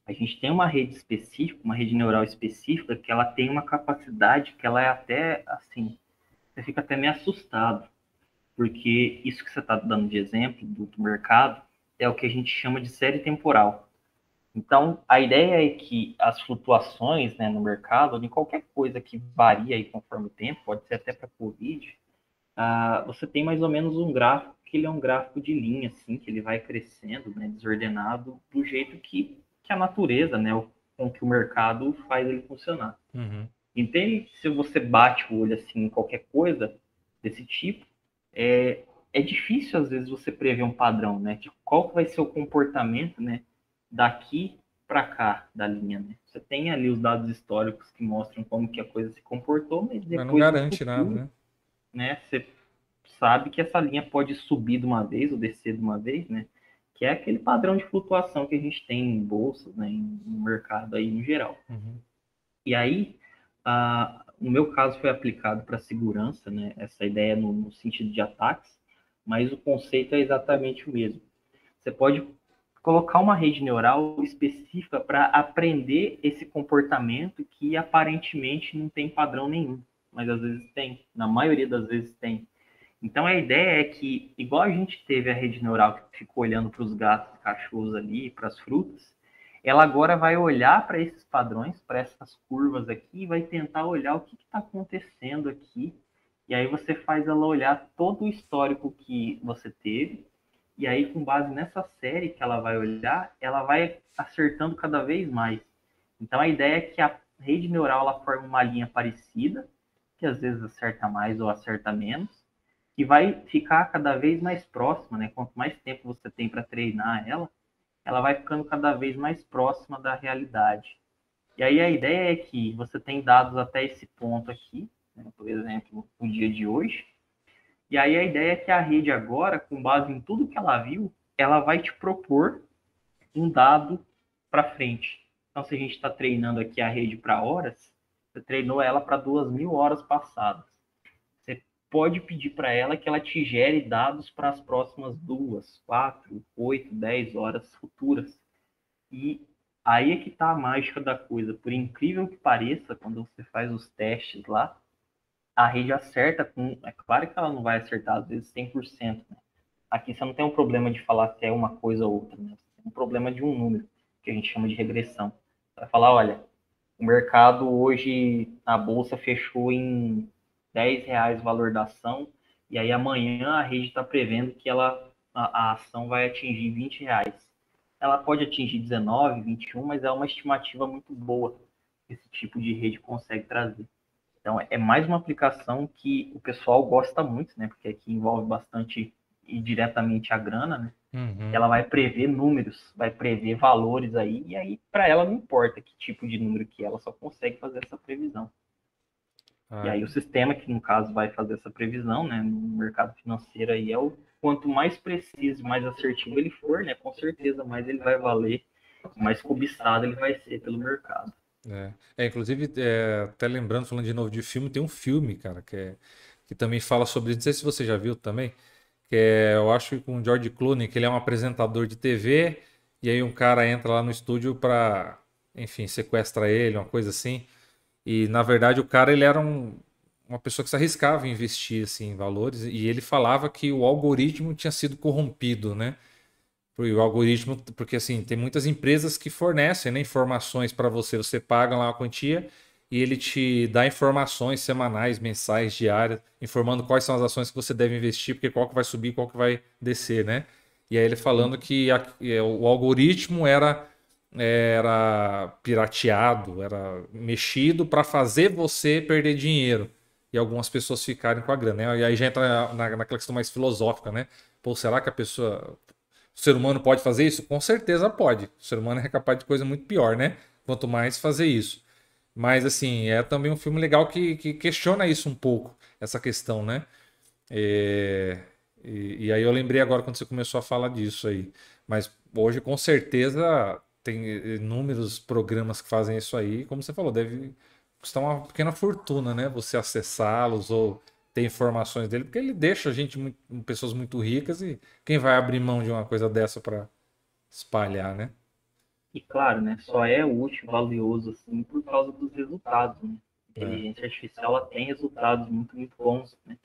A gente tem uma rede específica, uma rede neural específica, que ela tem uma capacidade que ela é até, assim, você fica até meio assustado, porque isso que você está dando de exemplo do mercado é o que a gente chama de série temporal. Então, a ideia é que as flutuações, né, no mercado, de qualquer coisa que varia aí conforme o tempo, pode ser até para a Covid, você tem mais ou menos um gráfico que ele é um gráfico de linha, assim, que ele vai crescendo, né, desordenado, do jeito que a natureza, né, com que o mercado faz ele funcionar. Uhum. Então, se você bate o olho assim em qualquer coisa desse tipo, é difícil às vezes você prever um padrão, né? De qual que vai ser o comportamento, né? Daqui para cá da linha, né? Você tem ali os dados históricos que mostram como que a coisa se comportou, mas Mas não depois no garante nada, futuro, né? né? Você sabe que essa linha pode subir de uma vez ou descer de uma vez, né? Que é aquele padrão de flutuação que a gente tem em bolsas, né? No mercado aí no geral. Uhum. E aí, no meu caso, foi aplicado para segurança, né? Essa ideia no sentido de ataques, mas o conceito é exatamente o mesmo. Você pode colocar uma rede neural específica para aprender esse comportamento que aparentemente não tem padrão nenhum, mas às vezes tem, na maioria das vezes tem. Então a ideia é que, igual a gente teve a rede neural que ficou olhando para os gatos e cachorros ali, para as frutas, ela agora vai olhar para esses padrões, para essas curvas aqui, e vai tentar olhar o que está acontecendo aqui. E aí você faz ela olhar todo o histórico que você teve, e aí com base nessa série que ela vai olhar, ela vai acertando cada vez mais. Então a ideia é que a rede neural ela forma uma linha parecida, que às vezes acerta mais ou acerta menos, que vai ficar cada vez mais próxima, né? Quanto mais tempo você tem para treinar ela, ela vai ficando cada vez mais próxima da realidade. E aí a ideia é que você tem dados até esse ponto aqui, né? Por exemplo, o dia de hoje, e aí a ideia é que a rede agora, com base em tudo que ela viu, ela vai te propor um dado para frente. Então, se a gente está treinando aqui a rede para horas, você treinou ela para 2.000 horas passadas. Você pode pedir para ela que ela te gere dados para as próximas 2, 4, 8, 10 horas futuras. E aí é que está a mágica da coisa. Por incrível que pareça, quando você faz os testes lá, a rede acerta com. É claro que ela não vai acertar, às vezes, 100%. Né? Aqui você não tem um problema de falar que é uma coisa ou outra. Né? Você tem um problema de um número, que a gente chama de regressão. Você vai falar: olha, o mercado hoje, a bolsa fechou em R$ 10 o valor da ação, e aí amanhã a rede está prevendo que a ação vai atingir R$ 20. Ela pode atingir 19, 21, mas é uma estimativa muito boa. esse tipo de rede consegue trazer. Então, é mais uma aplicação que o pessoal gosta muito, né? Porque aqui envolve bastante e diretamente a grana, né? Uhum. Ela vai prever números, vai prever valores aí, e aí para ela não importa que tipo de número que ela só consegue fazer essa previsão. E Ah, aí o sistema que no caso vai fazer essa previsão, né, no mercado financeiro aí é o quanto mais preciso, mais assertivo ele for, né, com certeza mais ele vai valer, mais cobiçado ele vai ser pelo mercado. inclusive, até lembrando, falando de novo de filme, tem um filme, cara, que também fala sobre isso. Não sei se você já viu também, eu acho que com o George Clooney, que ele é um apresentador de TV, e aí um cara entra lá no estúdio pra, enfim, sequestra ele, uma coisa assim. E na verdade o cara ele era uma pessoa que se arriscava em investir assim, em valores, e ele falava que o algoritmo tinha sido corrompido, né? O algoritmo, porque assim, tem muitas empresas que fornecem, né, informações para você, você paga lá uma quantia e ele te dá informações semanais, mensais, diárias, informando quais são as ações que você deve investir, porque qual que vai subir, qual que vai descer, né? E aí ele falando que o algoritmo era pirateado, era mexido para fazer você perder dinheiro e algumas pessoas ficarem com a grana, né? E aí já entra naquela questão mais filosófica, né? Pô, será que o ser humano pode fazer isso? Com certeza pode. O ser humano é capaz de coisa muito pior, né? Quanto mais fazer isso. Mas, assim, é também um filme legal que questiona isso um pouco, essa questão, né? É, e aí eu lembrei agora quando você começou a falar disso aí. Mas hoje, com certeza, tem inúmeros programas que fazem isso aí. Como você falou, deve custar uma pequena fortuna, né? Você acessá-los ou ter informações dele, porque ele deixa a gente, pessoas muito ricas, e quem vai abrir mão de uma coisa dessa para espalhar, né? E claro, né, só é útil, valioso assim por causa dos resultados, né? A É. inteligência artificial ela tem resultados muito bons, né?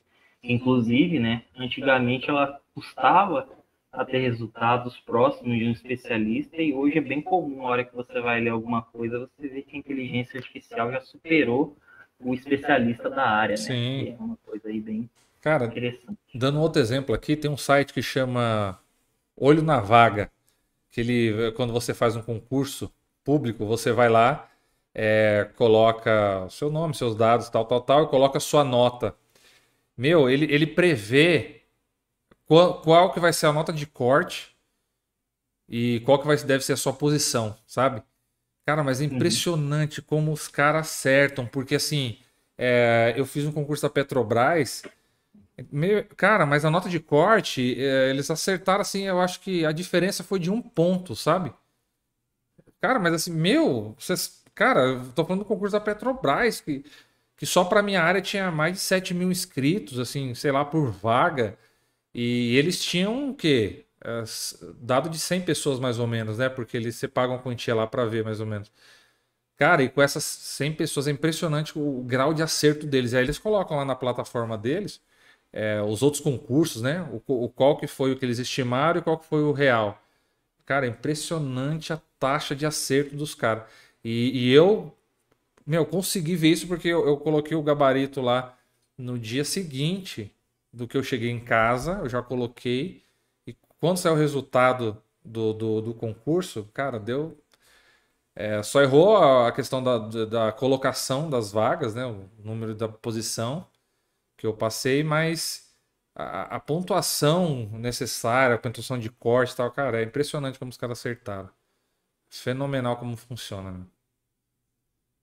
Inclusive, né, antigamente ela custava a ter resultados próximos de um especialista e hoje é bem comum, na hora que você vai ler alguma coisa, você vê que a inteligência artificial já superou o especialista da área, né? Que Sim. é uma coisa aí bem Cara, interessante. dando um outro exemplo aqui, tem um site que chama Olho na Vaga, que ele, quando você faz um concurso público, você vai lá, coloca o seu nome, seus dados, tal, tal, tal, e coloca a sua nota. Meu, ele prevê qual que vai ser a nota de corte e qual que deve ser a sua posição, sabe? Cara, mas é Uhum. impressionante como os caras acertam, porque assim, eu fiz um concurso da Petrobras, cara, mas a nota de corte, eles acertaram assim, eu acho que a diferença foi de um ponto, sabe? Cara, mas assim, cara, eu tô falando do concurso da Petrobras, que só pra minha área tinha mais de 7.000 inscritos, assim, sei lá, por vaga. E eles tinham o quê? Dado de 100 pessoas mais ou menos, né? Porque eles se pagam uma quantia lá pra ver mais ou menos. Cara, e com essas 100 pessoas é impressionante o grau de acerto deles. E aí eles colocam lá na plataforma deles os outros concursos, né? O qual que foi o que eles estimaram e qual que foi o real. Cara, é impressionante a taxa de acerto dos caras. E eu, meu, consegui ver isso porque eu coloquei o gabarito lá no dia seguinte do que eu cheguei em casa, eu já coloquei. E quando saiu o resultado do concurso, cara, deu. Só errou a questão da colocação das vagas, né? O número da posição que eu passei, mas a pontuação necessária, a pontuação de corte e tal, cara, é impressionante como os caras acertaram. Fenomenal como funciona,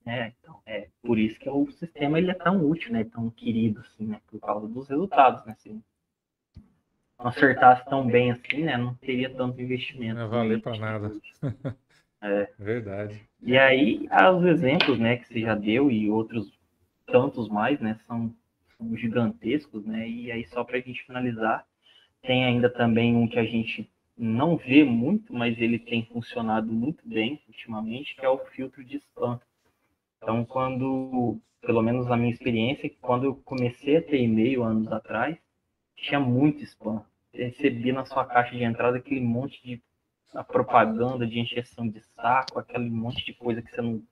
né? Então, por isso que o sistema ele é tão útil, né? Tão querido, assim, né? Por causa dos resultados, né? Se não acertasse tão bem assim, né? Não teria tanto Não investimento ia como a valer pra gente tem nada. hoje. É, Verdade. e aí, os exemplos, né, que você já deu e outros tantos mais, né, são gigantescos, né? E aí, só para a gente finalizar, tem ainda também um que a gente não vê muito, mas ele tem funcionado muito bem ultimamente, que é o filtro de spam. Então, pelo menos na minha experiência, quando eu comecei a ter e-mail anos atrás, tinha muito spam. Você recebia na sua caixa de entrada aquele monte de propaganda de encheção de saco, aquele monte de coisa que você não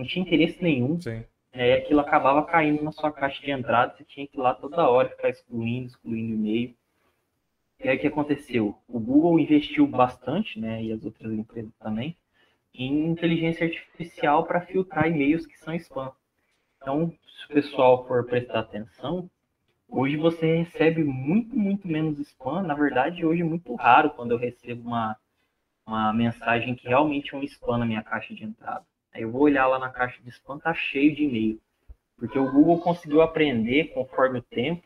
tinha interesse nenhum. Sim. E aquilo acabava caindo na sua caixa de entrada, você tinha que ir lá toda hora ficar excluindo e-mail. E aí o que aconteceu? O Google investiu bastante, né, e as outras empresas também, em inteligência artificial para filtrar e-mails que são spam. Então, se o pessoal for prestar atenção, hoje você recebe muito, muito menos spam. Na verdade, hoje é muito raro quando eu recebo uma mensagem que realmente é um spam na minha caixa de entrada. Aí eu vou olhar lá na caixa de spam, tá cheio de e-mail. Porque o Google conseguiu aprender conforme o tempo,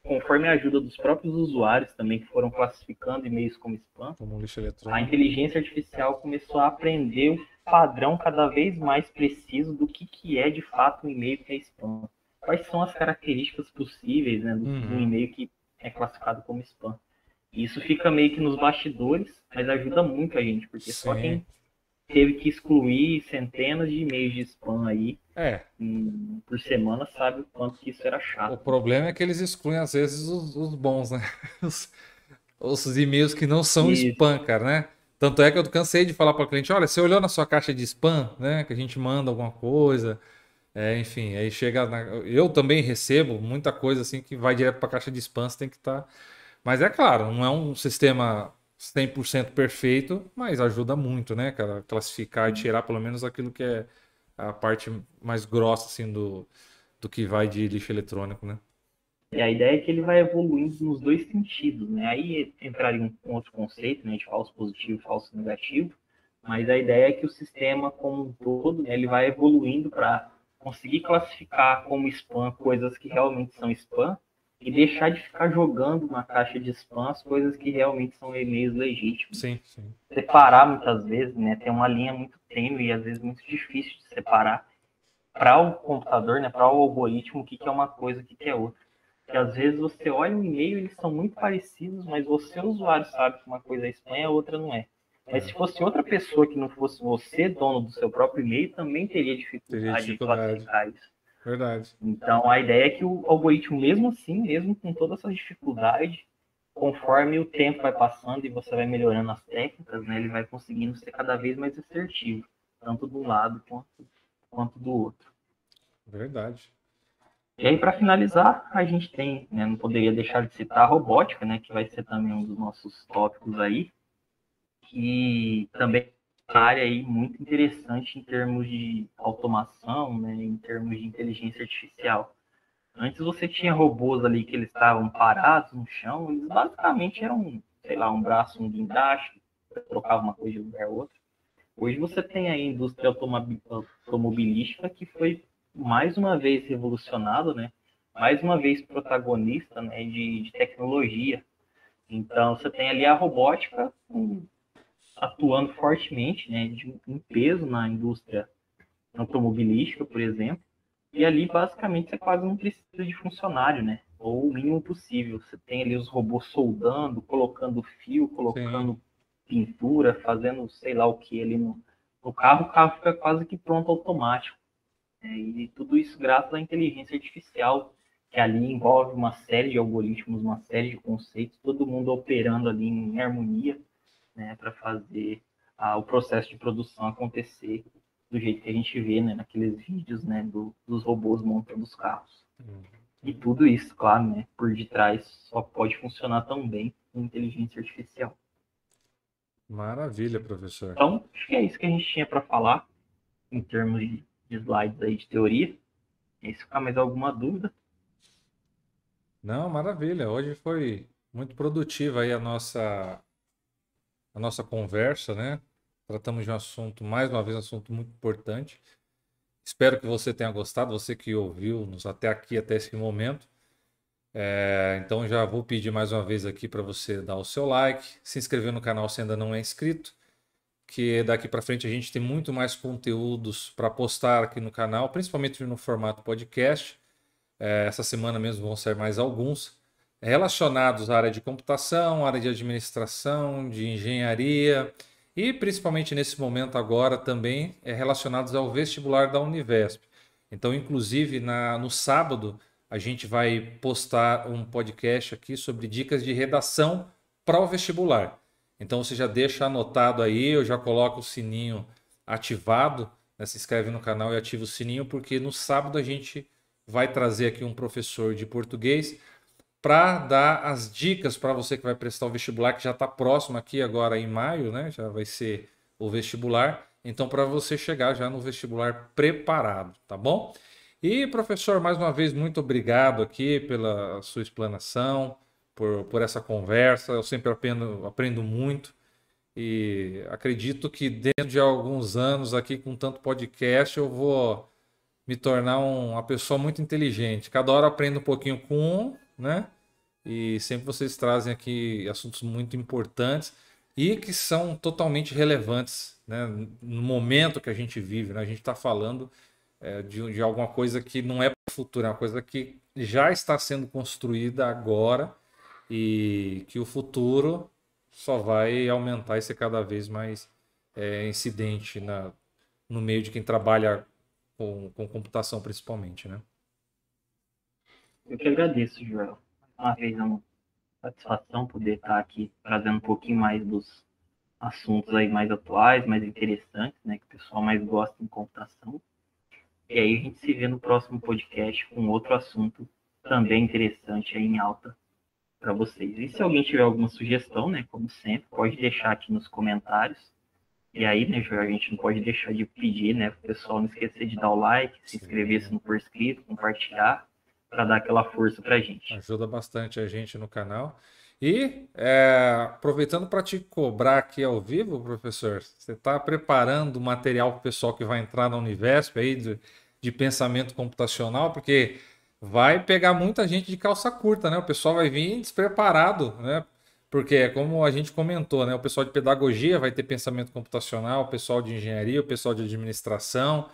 conforme a ajuda dos próprios usuários também, que foram classificando e-mails como spam. Como lixo A eletrônico. inteligência artificial começou a aprender o padrão cada vez mais preciso do que é de fato um e-mail que é spam. Quais são as características possíveis, né, do e-mail que é classificado como spam. E isso fica meio que nos bastidores, mas ajuda muito a gente, porque só Sim. quem teve que excluir centenas de e-mails de spam aí por semana sabe o quanto que isso era O chato. problema é que eles excluem às vezes os bons, né? Os e-mails que não são Isso. spam, cara, né? Tanto é que eu cansei de falar para o cliente, olha, você olhou na sua caixa de spam, né? Que a gente manda alguma coisa, enfim, aí chega eu também recebo muita coisa assim que vai direto para a caixa de spam, você tem que estar. Mas é claro, não é um sistema 100% perfeito, mas ajuda muito, né, cara? Classificar e tirar pelo menos aquilo que é a parte mais grossa assim do que vai de lixo eletrônico, né? E a ideia é que ele vai evoluindo nos dois sentidos, né? Aí entraria um outro conceito, né, de falso positivo e falso negativo, mas a ideia é que o sistema como um todo, né, ele vai evoluindo para conseguir classificar como spam coisas que realmente são spam e deixar de ficar jogando na caixa de spam as coisas que realmente são e-mails legítimos. Sim, sim. Separar muitas vezes, né? Tem uma linha muito tênue e às vezes muito difícil de separar para o computador, né, para o algoritmo, o que é uma coisa, o que é outra. Porque às vezes você olha um e-mail, eles são muito parecidos, mas você, usuário, sabe que uma coisa é spam e a outra não é. Mas se fosse outra pessoa que não fosse você, dono do seu próprio e-mail, também teria dificuldade de classificar isso. Verdade. Então a ideia é que o algoritmo, mesmo assim, mesmo com toda essa dificuldade, conforme o tempo vai passando e você vai melhorando as técnicas, né, ele vai conseguindo ser cada vez mais assertivo, tanto de um lado quanto do outro. Verdade. E aí, para finalizar, a gente tem, né, não poderia deixar de citar a robótica, né, que vai ser também um dos nossos tópicos aí, que também é uma área aí muito interessante em termos de automação, né, em termos de inteligência artificial. Antes você tinha robôs ali que eles estavam parados no chão, eles basicamente eram, sei lá, um braço, um guindaste, trocava uma coisa de um lugar outro. Hoje você tem a indústria automobilística que foi mais uma vez revolucionada, né? Mais uma vez protagonista, né, de tecnologia. Então você tem ali a robótica atuando fortemente, né, de um peso na indústria automobilística, por exemplo. E ali basicamente você quase não precisa de funcionário, né? Ou o mínimo possível. Você tem ali os robôs soldando, colocando fio, Sim. colocando pintura, fazendo sei lá o que ali no carro, o carro fica quase que pronto automático. E tudo isso graças à inteligência artificial, que ali envolve uma série de algoritmos, uma série de conceitos, todo mundo operando ali em harmonia, né, para fazer o processo de produção acontecer do jeito que a gente vê, né, naqueles vídeos, né, dos robôs montando os carros. E tudo isso, claro, né, por detrás só pode funcionar tão bem com inteligência artificial. Maravilha, professor. Então, acho que é isso que a gente tinha para falar em termos de slides aí de teoria. E se ficar mais alguma dúvida, Não, maravilha. Hoje foi muito produtiva aí a nossa conversa, né? Tratamos de um assunto, mais uma vez, um assunto muito importante. Espero que você tenha gostado, você que ouviu-nos até aqui, até esse momento. Então já vou pedir mais uma vez aqui para você dar o seu like, se inscrever no canal se ainda não é inscrito, que daqui para frente a gente tem muito mais conteúdos para postar aqui no canal, principalmente no formato podcast. Essa semana mesmo vão sair mais alguns relacionados à área de computação, área de administração, de engenharia e principalmente nesse momento agora também relacionados ao vestibular da Univesp. Então, inclusive, no sábado, a gente vai postar um podcast aqui sobre dicas de redação para o vestibular. Então, você já deixa anotado aí, eu já coloco o sininho ativado, né? Se inscreve no canal e ativa o sininho, porque no sábado a gente vai trazer aqui um professor de português para dar as dicas para você que vai prestar o vestibular, que já está próximo aqui agora em maio, né? Já vai ser o vestibular. Então, para você chegar já no vestibular preparado, tá bom? E, professor, mais uma vez, muito obrigado aqui pela sua explanação, por essa conversa. Eu sempre aprendo muito e acredito que dentro de alguns anos aqui com tanto podcast eu vou me tornar uma pessoa muito inteligente. Cada hora eu aprendo um pouquinho com um, né? E sempre vocês trazem aqui assuntos muito importantes e que são totalmente relevantes, né? No momento que a gente vive, né? A gente está falando de alguma coisa que não é para o futuro, é uma coisa que já está sendo construída agora e que o futuro só vai aumentar e ser cada vez mais incidente no meio de quem trabalha com computação, principalmente, né? Eu que agradeço, Joel. Uma vez é uma satisfação poder estar aqui trazendo um pouquinho mais dos assuntos aí mais atuais, mais interessantes, né, que o pessoal mais gosta em computação. E aí a gente se vê no próximo podcast com outro assunto também interessante aí em alta para vocês. E se alguém tiver alguma sugestão, né, como sempre, pode deixar aqui nos comentários. E aí, né, Joel, a gente não pode deixar de pedir, né, para o pessoal não esquecer de dar o like, se inscrever se não for inscrito, compartilhar, para dar aquela força para a gente. Ajuda bastante a gente no canal. E aproveitando para te cobrar aqui ao vivo, professor, você está preparando o material para o pessoal que vai entrar na Univesp aí de pensamento computacional, porque vai pegar muita gente de calça curta, né? O pessoal vai vir despreparado, né? Porque é como a gente comentou, né? O pessoal de pedagogia vai ter pensamento computacional, o pessoal de engenharia, o pessoal de administração.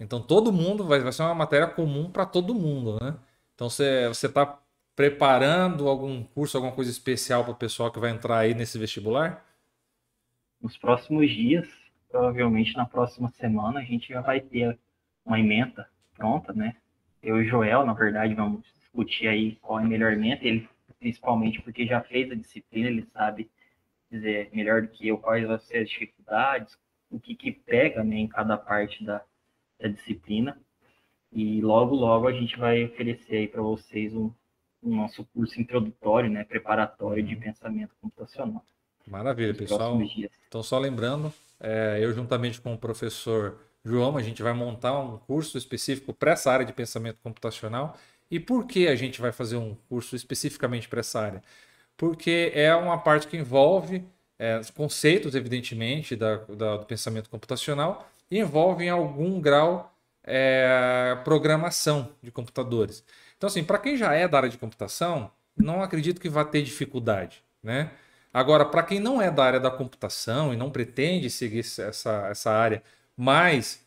Então todo mundo vai ser uma matéria comum para todo mundo, né? Então você está preparando algum curso, alguma coisa especial para o pessoal que vai entrar aí nesse vestibular? Nos próximos dias, provavelmente na próxima semana, a gente já vai ter uma ementa pronta, né? Eu e o Joel, na verdade, vamos discutir aí qual é a melhor ementa. Ele, principalmente porque já fez a disciplina, ele sabe dizer melhor do que eu quais vão ser as dificuldades, o que pega, né, em cada parte da disciplina. E logo, logo a gente vai oferecer aí para vocês um nosso curso introdutório, né, preparatório de pensamento computacional Maravilha, nos próximos pessoal. dias. Então, só lembrando, eu juntamente com o professor João, a gente vai montar um curso específico para essa área de pensamento computacional. E por que a gente vai fazer um curso especificamente para essa área? Porque é uma parte que envolve conceitos, evidentemente, do pensamento computacional e envolve em algum grau programação de computadores. Então, assim, para quem já é da área de computação, não acredito que vá ter dificuldade, né? Agora, para quem não é da área da computação e não pretende seguir essa área, mas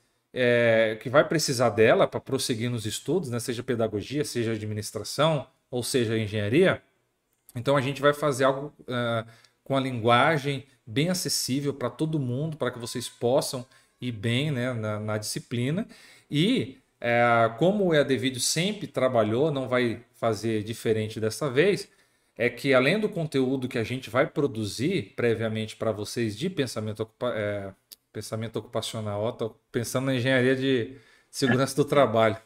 que vai precisar dela para prosseguir nos estudos, né? Seja pedagogia, seja administração ou seja engenharia, então a gente vai fazer algo com a linguagem bem acessível para todo mundo, para que vocês possam ir bem, né, na disciplina. E como o EAD Vídeo sempre trabalhou, não vai fazer diferente dessa vez, é que além do conteúdo que a gente vai produzir previamente para vocês de pensamento ocupacional, estou pensando na engenharia de segurança do trabalho.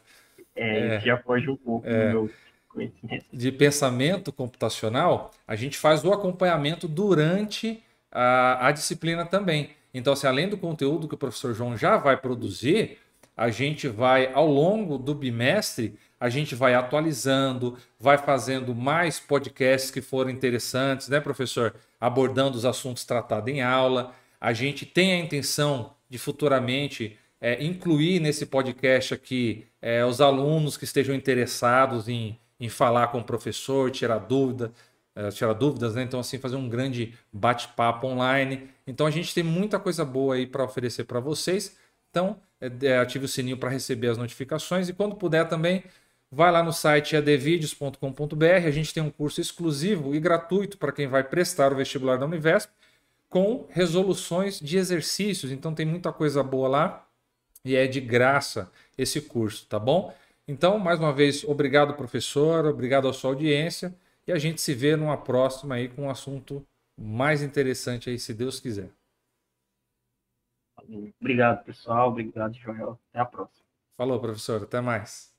Isso já foge um pouco do meu conhecimento. De pensamento computacional, a gente faz o acompanhamento durante a disciplina também. Então, assim, além do conteúdo que o professor João já vai produzir, a gente vai, ao longo do bimestre, a gente vai atualizando, vai fazendo mais podcasts que forem interessantes, né, professor? Abordando os assuntos tratados em aula. A gente tem a intenção de futuramente incluir nesse podcast aqui os alunos que estejam interessados em falar com o professor, tirar dúvidas, né? Então, assim, fazer um grande bate-papo online. Então, a gente tem muita coisa boa aí para oferecer para vocês. Então, ative o sininho para receber as notificações e quando puder também, vai lá no site advideos.com.br. A gente tem um curso exclusivo e gratuito para quem vai prestar o vestibular da Univesp com resoluções de exercícios. Então, tem muita coisa boa lá e é de graça esse curso, tá bom? Então, mais uma vez, obrigado, professor, obrigado à sua audiência e a gente se vê numa próxima aí com um assunto mais interessante aí, se Deus quiser. Obrigado, pessoal. Obrigado, Joel. Até a próxima. Falou, professor, até mais.